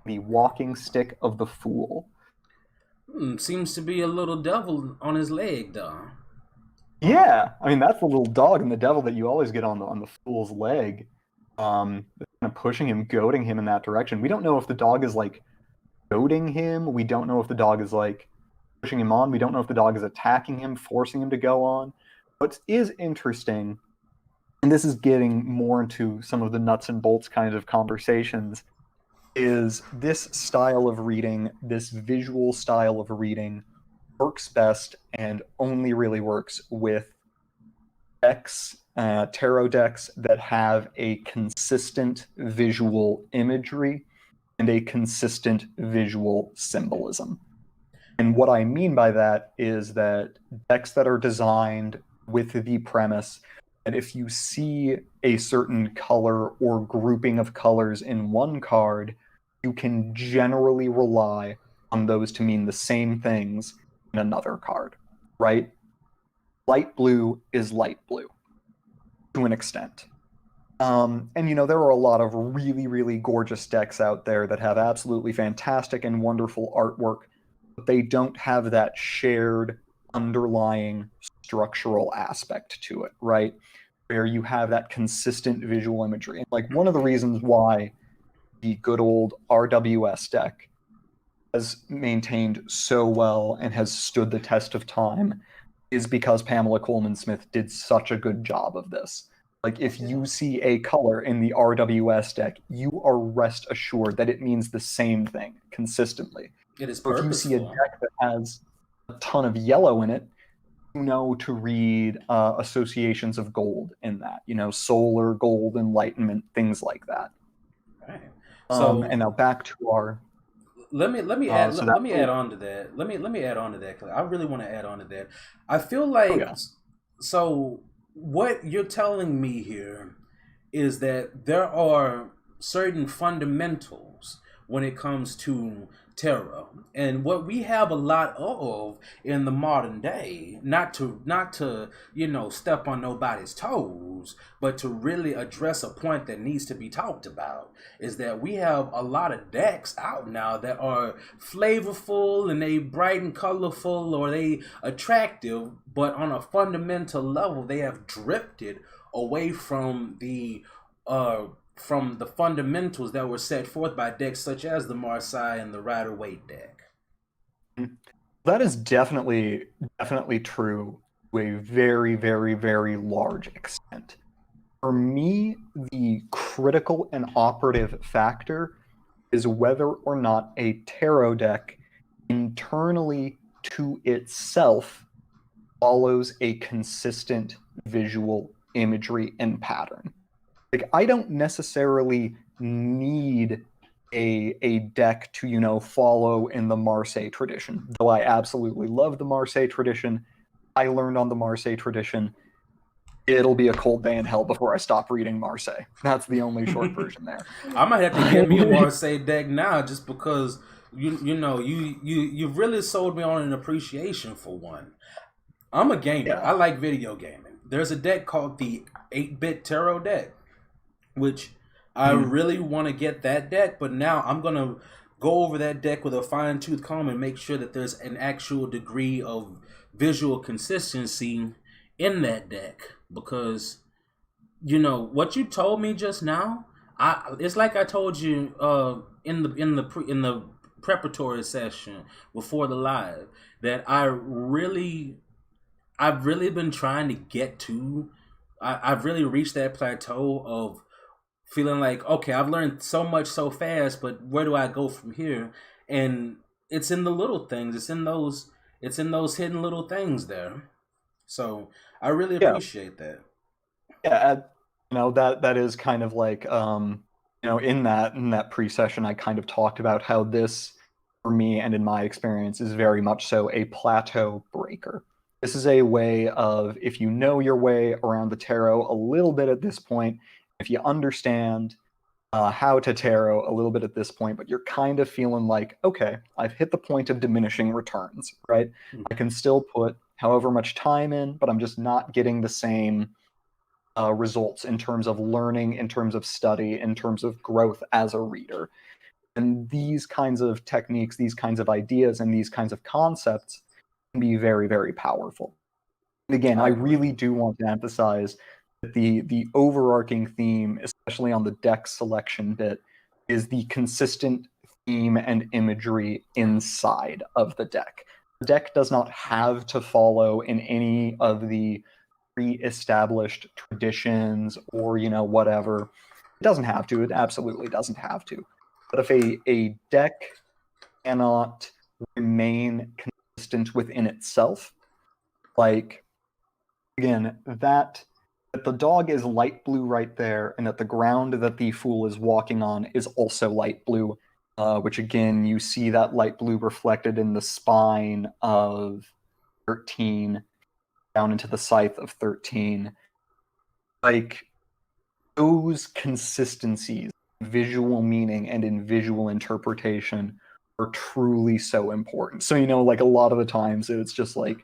S2: the walking stick of the Fool?
S1: Seems to be a little devil on his leg, though.
S2: Yeah, I mean that's the little dog and the devil that you always get on the Fool's leg, kind of pushing him, goading him in that direction. We don't know if the dog is like goading him. We don't know if the dog is like pushing him on. We don't know if the dog is attacking him, forcing him to go on. What is interesting, and this is getting more into some of the nuts and bolts kind of conversations, is this style of reading, this visual style of reading, works best and only really works with decks, tarot decks that have a consistent visual imagery and a consistent visual symbolism. And what I mean by that is that decks that are designed with the premise that if you see a certain color or grouping of colors in one card, you can generally rely on those to mean the same things in another card, right? Light blue is light blue to an extent. And there are a lot of really, really gorgeous decks out there that have absolutely fantastic and wonderful artwork, but they don't have that shared underlying structural aspect to it, right? Where you have that consistent visual imagery. And like one of the reasons why the good old RWS deck has maintained so well and has stood the test of time is because Pamela Coleman Smith did such a good job of this. Like, if you see a color in the RWS deck, you are rest assured that it means the same thing consistently.
S1: It is
S2: So if you see a
S1: purposeful.
S2: deck that has a ton of yellow in it, you know to read associations of gold in that. Solar, gold, enlightenment, things like that.
S1: Right. So
S2: And now back to our
S1: let me add
S2: so
S1: let
S2: that
S1: me add on to that. Let me add on to that, 'cause I really want to add on to that. I feel like
S2: yeah.
S1: so what you're telling me here is that there are certain fundamentals when it comes to tarot, and what we have a lot of in the modern day, not to step on nobody's toes, but to really address a point that needs to be talked about, is that we have a lot of decks out now that are flavorful and they bright and colorful, or they attractive, but on a fundamental level they have drifted away from the fundamentals that were set forth by decks such as the Marseille and the Rider-Waite deck.
S2: That is definitely true to a very, very, very large extent. For me, the critical and operative factor is whether or not a tarot deck internally to itself follows a consistent visual imagery and pattern. Like, I don't necessarily need a deck to follow in the Marseille tradition, though I absolutely love the Marseille tradition. I learned on the Marseille tradition. It'll be a cold day in hell before I stop reading Marseille. That's the only short version there.
S1: I might have to get me a Marseille deck now, just because you've really sold me on an appreciation for one. I'm a gamer.
S2: Yeah.
S1: I like video gaming. There's a deck called the 8-Bit Tarot deck, which I really want to get that deck, but now I'm going to go over that deck with a fine-tooth comb and make sure that there's an actual degree of visual consistency in that deck, because what you told me just now, it's like I told you in the preparatory session before the live, that I've really been trying to get to. I've really reached that plateau of feeling like, okay, I've learned so much so fast, but where do I go from here? And it's in the little things. It's in those hidden little things there. So I really
S2: Yeah,
S1: appreciate that.
S2: yeah. That is kind of like in that pre-session, I kind of talked about how this, for me and in my experience, is very much so a plateau breaker. This is a way of, if you know your way around the tarot a little bit at this point, if you understand how to tarot a little bit at this point, but you're kind of feeling like, okay, I've hit the point of diminishing returns, right? I can still put however much time in, but I'm just not getting the same results in terms of learning, in terms of study, in terms of growth as a reader. And these kinds of techniques, these kinds of ideas, and these kinds of concepts can be very, very powerful. And again, I
S1: I agree.
S2: really do want to emphasize that the overarching theme, especially on the deck selection bit, is the consistent theme and imagery inside of the deck. The deck does not have to follow in any of the pre-established traditions or whatever. It doesn't have to. It absolutely doesn't have to. But if a deck cannot remain consistent within itself, like again, that the dog is light blue right there, and that the ground that the fool is walking on is also light blue, which again, you see that light blue reflected in the spine of 13 down into the scythe of 13. Like, those consistencies, visual meaning and in visual interpretation, are truly so important. So, like a lot of the times it's just like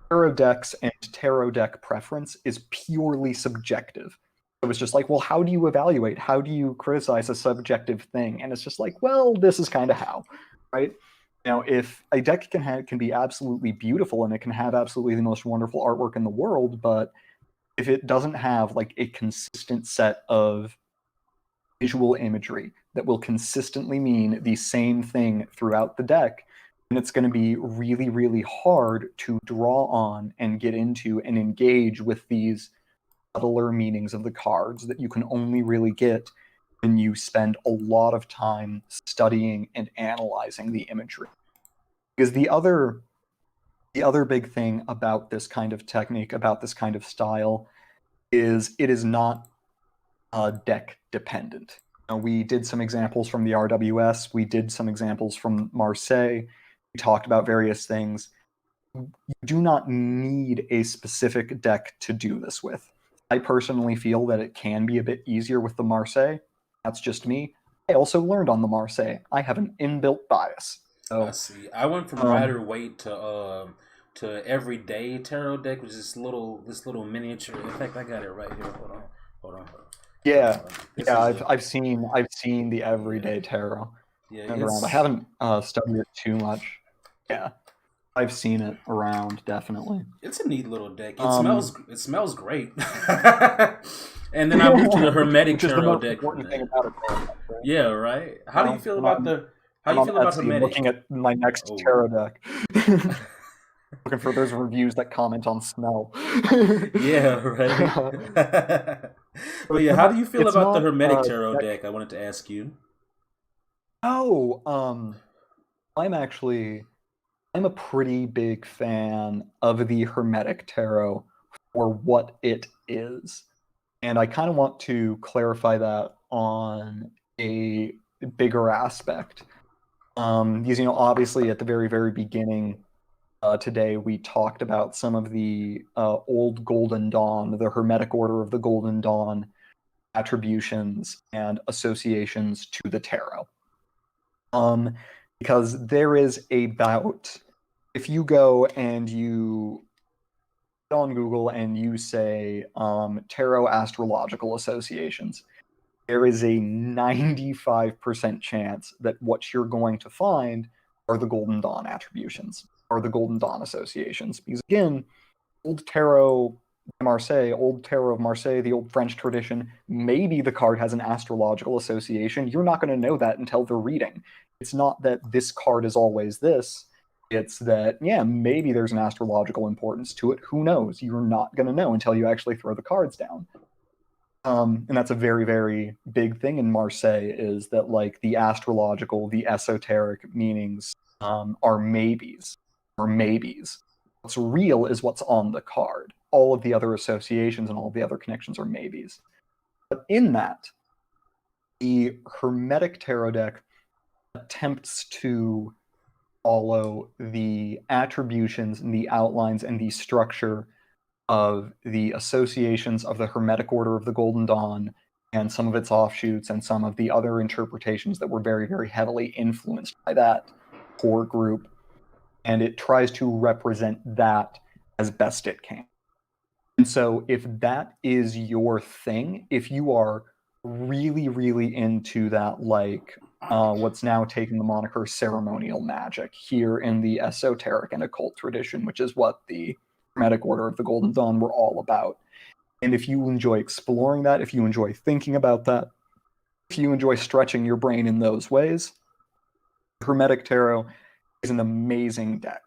S2: tarot decks and tarot deck preference is purely subjective. So it's just like, well, how do you evaluate? How do you criticize a subjective thing? And it's just like, well, this is kind of how, right? If a deck can be absolutely beautiful and it can have absolutely the most wonderful artwork in the world, but if it doesn't have like a consistent set of visual imagery that will consistently mean the same thing throughout the deck, then it's going to be really, really hard to draw on and get into and engage with these subtler meanings of the cards that you can only really get when you spend a lot of time studying and analyzing the imagery. Because the other big thing about this kind of technique, about this kind of style, is it is not deck dependent. We did some examples from the RWS, we did some examples from Marseille, we talked about various things. You do not need a specific deck to do this with. I personally feel that it can be a bit easier with the Marseille. That's just me. I also learned on the Marseille. I have an inbuilt bias.
S1: I
S2: So,
S1: see. I went from
S2: um,
S1: Rider Waite to everyday tarot deck, which is this little miniature. In fact, I got it right here. Hold on.
S2: yeah,
S1: This
S2: yeah,
S1: is
S2: I've seen the
S1: yeah,
S2: everyday tarot
S1: yeah.
S2: around. I haven't studied it too much. Yeah, I've seen it around definitely.
S1: It's a neat little deck.
S2: Um,
S1: It smells great. And then I moved to the Hermetic
S2: which is the
S1: tarot
S2: most
S1: deck one
S2: important thing
S1: day.
S2: about a tarot deck, right?
S1: Yeah, right. How do you feel
S2: When
S1: about
S2: I'm
S1: the How
S2: when
S1: you
S2: on
S1: feel about
S2: Etsy
S1: Hermetic?
S2: looking at my next
S1: Oh.
S2: tarot deck, looking for those reviews that comment on smell.
S1: Yeah, right.
S2: So
S1: But
S2: it's
S1: yeah, how
S2: not
S1: do you feel
S2: it's
S1: about the
S2: not
S1: Hermetic tarot
S2: deck.
S1: deck? I wanted to ask you.
S2: Oh, I'm actually I'm a pretty big fan of the Hermetic Tarot for what it is. And I kind of want to clarify that on a bigger aspect. Because, obviously at the very, very beginning today, we talked about some of the old Golden Dawn, the Hermetic Order of the Golden Dawn attributions and associations to the tarot. Um, because there is about, if you go and you on Google and you say tarot astrological associations, there is a 95% chance that what you're going to find are the Golden Dawn attributions, or the Golden Dawn associations. Because again, old tarot old tarot of Marseille, the old French tradition, maybe the card has an astrological association. You're not going to know that until the reading. It's not that this card is always this. It's that, yeah, maybe there's an astrological importance to it. Who knows? You're not going to know until you actually throw the cards down. And that's a very, very big thing in Marseille, is that like the astrological, the esoteric meanings are maybes or maybes. What's real is what's on the card. All of the other associations and all of the other connections are maybes. But in that, the Hermetic Tarot deck attempts to follow the attributions and the outlines and the structure of the associations of the Hermetic Order of the Golden Dawn and some of its offshoots and some of the other interpretations that were very, very heavily influenced by that core group. And it tries to represent that as best it can. And so if that is your thing, if you are really, really into that, like what's now taken the moniker ceremonial magic here in the esoteric and occult tradition, which is what the Hermetic Order of the Golden Dawn were all about. And if you enjoy exploring that, if you enjoy thinking about that, if you enjoy stretching your brain in those ways, Hermetic Tarot is an amazing deck.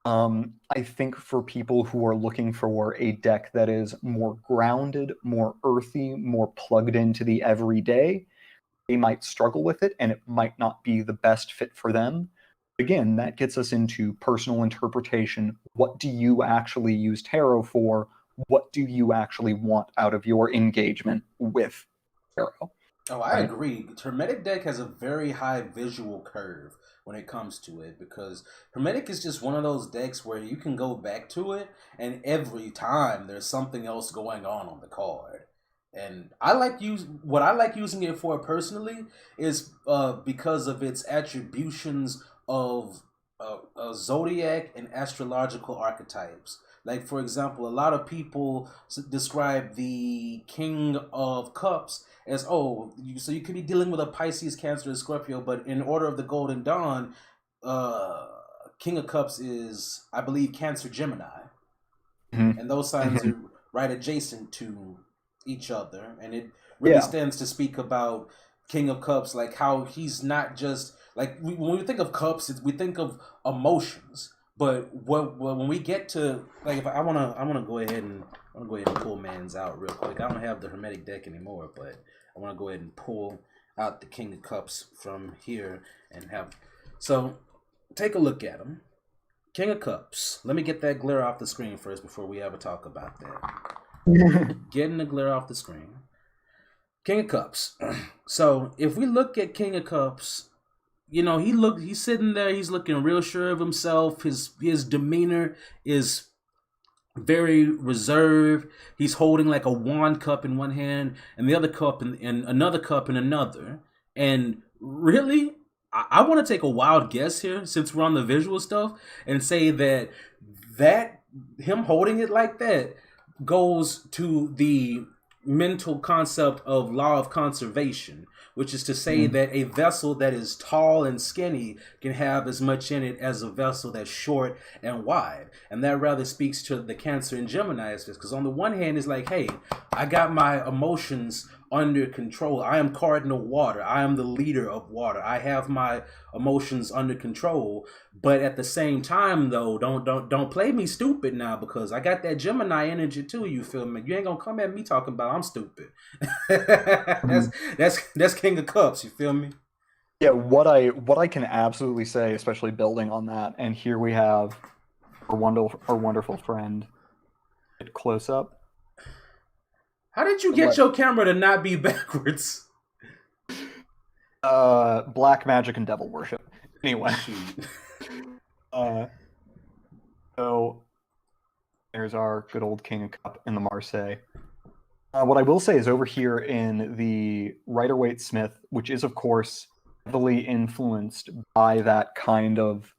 S2: I think for people who are looking for a deck that is more grounded, more earthy, more plugged into the everyday, they might struggle with it and it might not be the best fit for them. Again, that gets us into personal interpretation. What do you actually use tarot for? What do you actually want out of your engagement with tarot?
S1: Oh, I
S2: Right?
S1: agree. Hermetic deck has a very high visual curve when it comes to it because Hermetic is just one of those decks where you can go back to it and every time there's something else going on the card. And what I like using it for personally is because of its attributions of zodiac and astrological archetypes. Like for example, a lot of people describe the King of Cups as so you could be dealing with a Pisces, Cancer, and Scorpio, but in order of the Golden Dawn, uh, King of Cups is I believe Cancer, Gemini,
S2: Mm-hmm.
S1: and those signs
S2: Mm-hmm.
S1: are right adjacent to each other, and it really
S2: Yeah.
S1: stands to speak about King of Cups, like how he's not just like when we think of cups, we think of emotions. But when we get to like if I wanna go ahead and pull man's out real quick. I don't have the Hermetic deck anymore, but I want to go ahead and pull out the King of Cups from here and have so take a look at him. King of Cups. Let me get that glare off the screen first before we ever talk about that. Getting the glare off the screen. King of Cups. So if we look at King of Cups, he's sitting there, he's looking real sure of himself. His demeanor is very reserved. He's holding like a wand cup in one hand and the other cup in another cup in another. And really, I want to take a wild guess here since we're on the visual stuff and say that him holding it like that goes to the mental concept of law of conservation, which is to say
S2: Mhm.
S1: that a vessel that is tall and skinny can have as much in it as a vessel that's short and wide. And that rather speaks to the Cancer and Gemini aspects. Because on the one hand, it's like, hey, I got my emotions under control. I am cardinal water. I am the leader of water. I have my emotions under control. But at the same time, though, don't play me stupid now because I got that Gemini energy too. You feel me? You ain't gonna come at me talking about I'm stupid. that's
S2: Mhm.
S1: that's King of Cups. You feel me?
S2: Yeah, what I can absolutely say, especially building on that, and here we have our wonderful friend at close up.
S1: How did you get
S2: What
S1: your camera to not be backwards?
S2: black magic and devil worship. Anyway,
S1: Shoot.
S2: uh so there's our good old King of Cup in the Marseille. What I will say is over here in the Rider-Waite Smith, which is of course heavily influenced by that kind of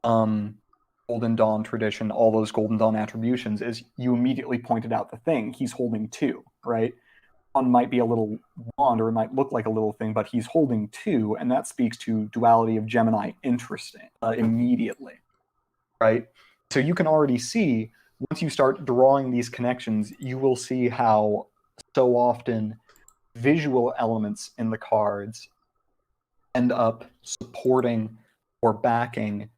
S2: um, Golden Dawn tradition, all those Golden Dawn attributions, is you immediately pointed out the thing. He's holding two, right? One might be a little wand or it might look like a little thing, but he's holding two, and that speaks to duality of Gemini interesting immediately, right? So you can already see once you start drawing these connections, you will see how so often visual elements in the cards end up supporting or backing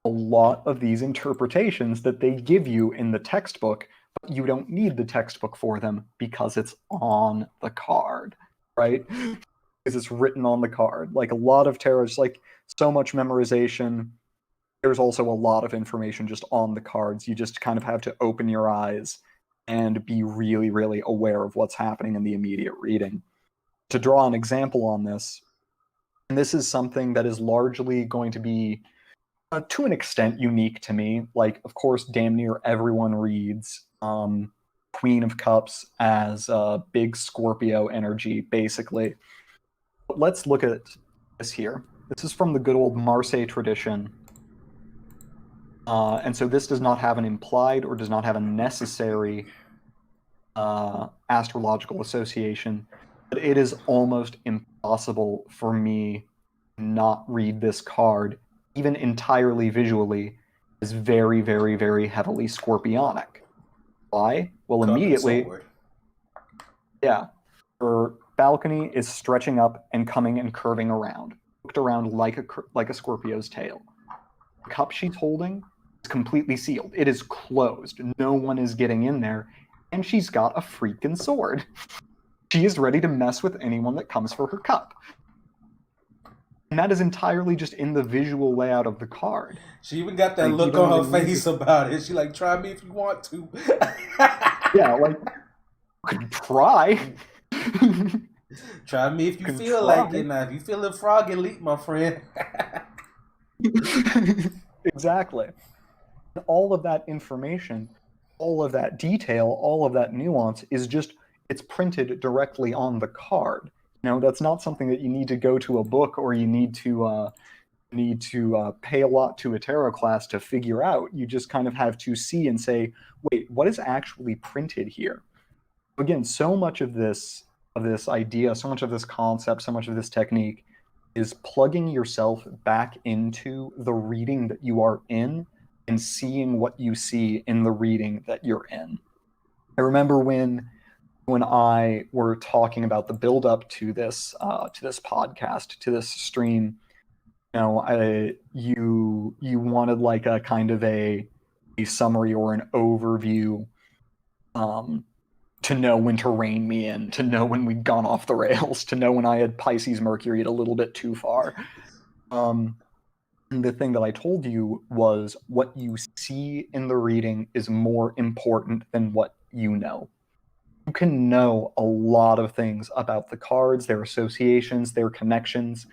S2: a lot of these interpretations that they give you in the textbook but you don't need the textbook for them because it's on the card, right? Because it's written on the card. Like a lot of tarot, it's like so much memorization. There's also a lot of information just on the cards. You just kind of have to open your eyes and be really, really aware of what's happening in the immediate reading. To draw an example on this, and this is something that is largely going to be, to an extent, unique to me. Like, of course, damn near everyone reads Queen of Cups as big Scorpio energy, basically. But let's look at this here. This is from the good old Marseille tradition. And so this does not have an implied or does not have a necessary astrological association. But it is almost impossible for me to not read this card, even entirely visually, as very, very, very heavily scorpionic. Why? Well, immediately, yeah, her balcony is stretching up and coming and curving around, hooked around like a Scorpio's tail. The cup she's holding is completely sealed. It is closed. No one is getting in there, and she's got a freaking sword. She is ready to mess with anyone that comes for her cup. And that is entirely just in the visual layout of the card.
S1: She even got that look on her face about it. She like, try me if you want to.
S2: Yeah, like, you could try.
S1: Try me if you feel like it. Now, if you feel a frog and leap, my friend.
S2: Exactly. All of that information, all of that detail, all of that nuance is just, it's printed directly on the card. You know, that's not something that you need to go to a book or you need to pay a lot to a tarot class to figure out. You just kind of have to see and say, wait, what is actually printed here? Again, so much of this idea, so much of this concept, so much of this technique is plugging yourself back into the reading that you are in and seeing what you see in the reading that you're in. I remember when I were talking about the build up to this podcast, to this stream, you know, you wanted like a kind of a summary or an overview, to know when to rein me in, to know when we'd gone off the rails, to know when I had Pisces Mercury a little bit too far. And the thing that I told you was what you see in the reading is more important than what you know. You can know a lot of things about the cards, their associations, their connections,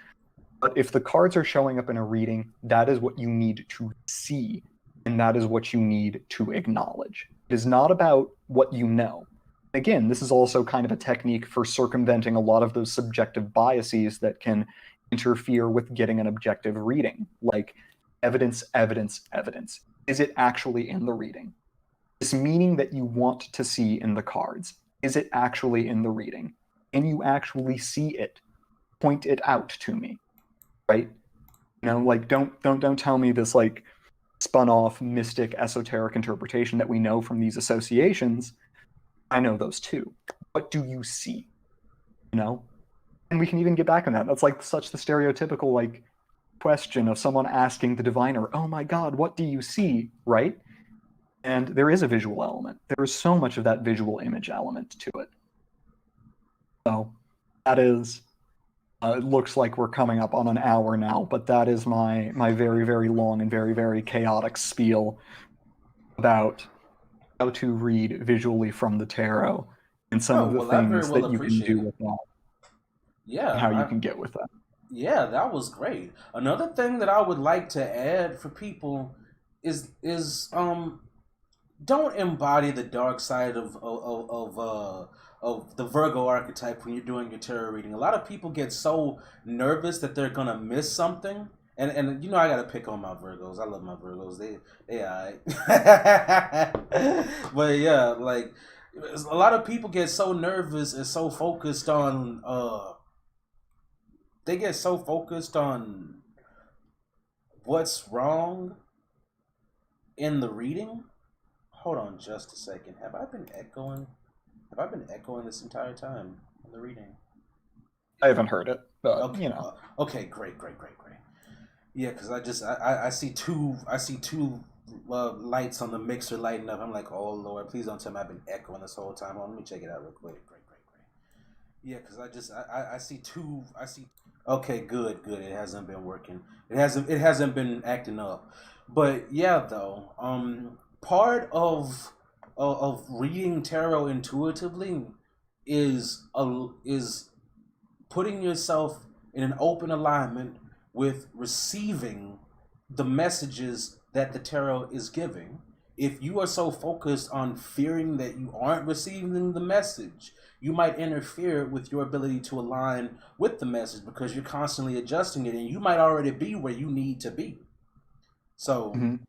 S2: but if the cards are showing up in a reading, that is what you need to see, and that is what you need to acknowledge. It is not about what you know. Again, this is also kind of a technique for circumventing a lot of those subjective biases that can interfere with getting an objective reading, like evidence, evidence, evidence. Is it actually in the reading? This meaning that you want to see in the cards, is it actually in the reading? Can you actually see it? Point it out to me, right? You know, like don't tell me this like spun off mystic esoteric interpretation that we know from these associations. I know those too. What do you see? You know? And we can even get back on that. That's like such the stereotypical like question of someone asking the diviner, oh my God, what do you see? Right? And there is a visual element. There is so much of that visual image element to it. So that is, it looks like we're coming up on an hour now, but that is my very, very long and very, very chaotic spiel about how to read visually from the tarot and some of the things that you can do with that.
S1: Yeah.
S2: How you can get with that.
S1: Yeah, that was great. Another thing that I would like to add for people is don't embody the dark side of the Virgo archetype when you're doing your tarot reading. A lot of people get so nervous that they're gonna miss something. And you know I gotta pick on my Virgos. I love my Virgos. They alright. But yeah, like a lot of people get so nervous and so focused on they get so focused on what's wrong in the reading. Hold on just a second. Have I been echoing this entire time in the reading?
S2: I haven't heard it, but
S1: okay,
S2: you know.
S1: Okay, great. Yeah, because I see two lights on the mixer lighting up. I'm like, oh Lord, please don't tell me I've been echoing this whole time. Hold on, let me check it out real quick. Great, great, great. Yeah, because I see two. I see. Okay, good, good. It hasn't been working. It hasn't been acting up. But yeah, though, part of reading tarot intuitively is putting yourself in an open alignment with receiving the messages that the tarot is giving. If you are so focused on fearing that you aren't receiving the message, you might interfere with your ability to align with the message because you're constantly adjusting it and you might already be where you need to be. So
S2: Mhm.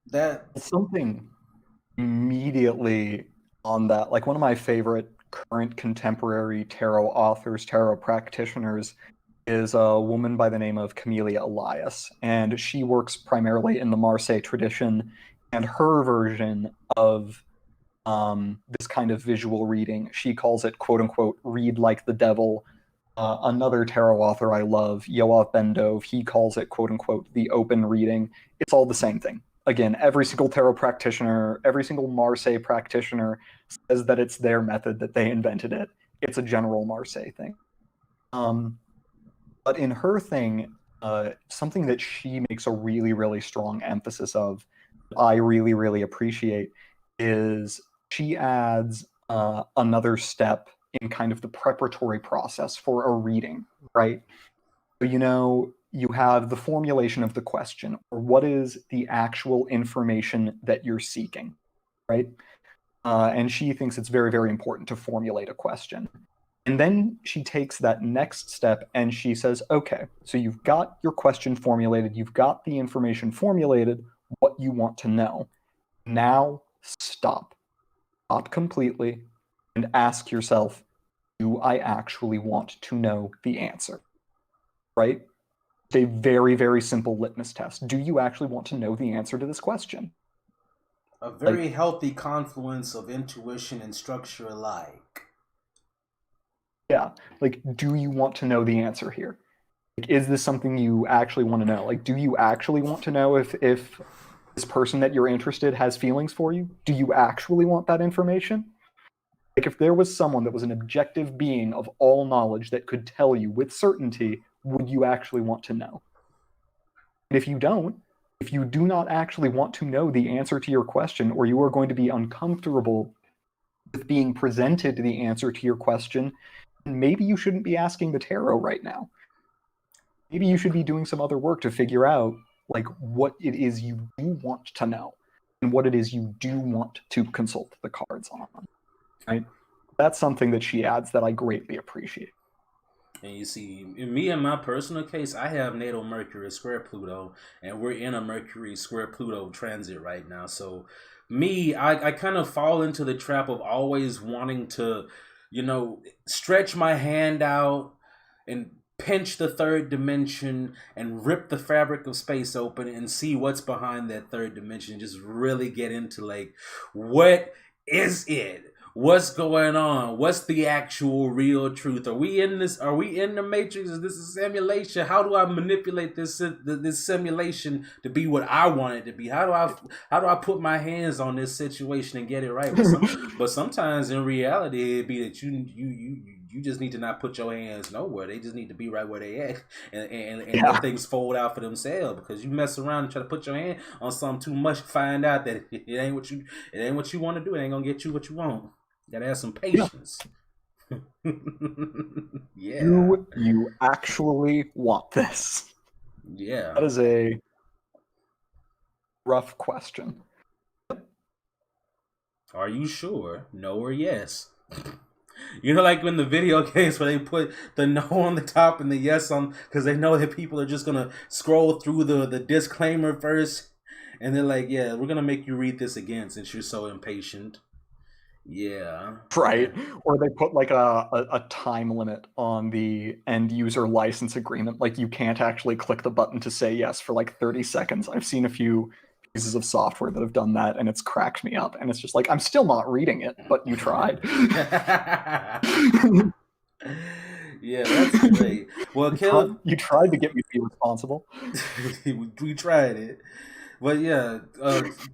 S1: that
S2: Something immediately on that, like one of my favorite current contemporary tarot authors, tarot practitioners, is a woman by the name of Camellia Elias, and she works primarily in the Marseille tradition. And her version of this kind of visual reading, she calls it "quote unquote" read like the devil. Another tarot author I love, Yoav Ben Dov, he calls it "quote unquote" the open reading. It's all the same thing. Again, every single tarot practitioner, every single Marseille practitioner says that it's their method, that they invented it. It's a general Marseille thing. Um, but in her thing, something that she makes a really, really strong emphasis of, that I really, really appreciate, is she adds another step in kind of the preparatory process for a reading, right? So, you have the formulation of the question, or what is the actual information that you're seeking, right? And she thinks it's very, very important to formulate a question. And then she takes that next step and she says, okay, so you've got your question formulated, you've got the information formulated, what you want to know. Now stop. Stop completely and ask yourself, do I actually want to know the answer? Right? It's a very, very simple litmus test. Do you actually want to know the answer to this question?
S1: a
S2: Like,
S1: very healthy confluence of intuition and structure alike.
S2: yeah, like, do you want to know the answer here? Like, is this something you actually want to know? Like, do you actually want to know if this person that you're interested has feelings for you? Do you actually want that information? Like, if there was someone that was an objective being of all knowledge that could tell you with certainty, would you actually want to know? And if you don't, if you do not actually want to know the answer to your question, or you are going to be uncomfortable with being presented the answer to your question, maybe you shouldn't be asking the tarot right now. Maybe you should be doing some other work to figure out like what it is you do want to know and what it is you do want to consult the cards on. Right? That's something that she adds that I greatly appreciate.
S1: And you see, in me, in my personal case, I have natal Mercury square Pluto, and we're in a Mercury square Pluto transit right now. So, me, I kind of fall into the trap of always wanting to, stretch my hand out and pinch the third dimension and rip the fabric of space open and see what's behind that third dimension. Just really get into like, what is it? What's going on? What's the actual real truth? Are we in this? Are we in the matrix? Is this a simulation? How do I manipulate this simulation to be what I want it to be? How do I put my hands on this situation and get it right? But sometimes in reality, it be that you just need to not put your hands nowhere. They just need to be right where they at, and
S2: Yeah.
S1: let things fold out for themselves. Because you mess around and try to put your hand on something too much, find out that it ain't what you want to do. It ain't gonna get you what you want. You gotta have some
S2: Yeah.
S1: patience. Yeah,
S2: Do you actually want this?
S1: yeah.
S2: That is a rough question.
S1: Are you sure? No or yes? Like when the video games where they put the no on the top and the yes on, because they know that people are just gonna scroll through the disclaimer first, and they're like, "Yeah, we're gonna make you read this again since you're so impatient." Yeah,
S2: Right. Or they put like a time limit on the end user license agreement. Like you can't actually click the button to say yes for like 30 seconds. I've seen a few pieces of software that have done that and it's cracked me up. And it's just like, I'm still not reading it, but you tried.
S1: Yeah, that's great. Well, Caleb,
S2: You tried to get me to be responsible.
S1: we tried it. But yeah,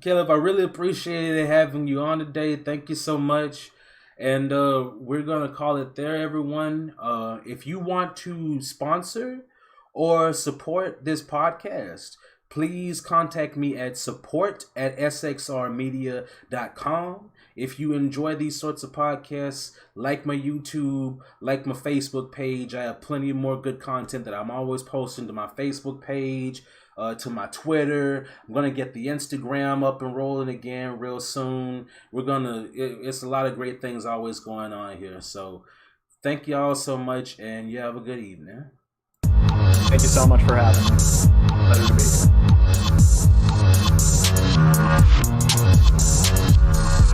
S1: Caleb, I really appreciated having you on today. Thank you so much. And we're going to call it there, everyone. If you want to sponsor or support this podcast, please contact me at support@sxrmedia.com. If you enjoy these sorts of podcasts, like my YouTube, like my Facebook page, I have plenty more good content that I'm always posting to my Facebook page, to my Twitter. I'm going to get the Instagram up and rolling again real soon. It's a lot of great things always going on here. So thank y'all so much, and you have a good evening.
S2: Thank you so much for having me. Pleasure to be here.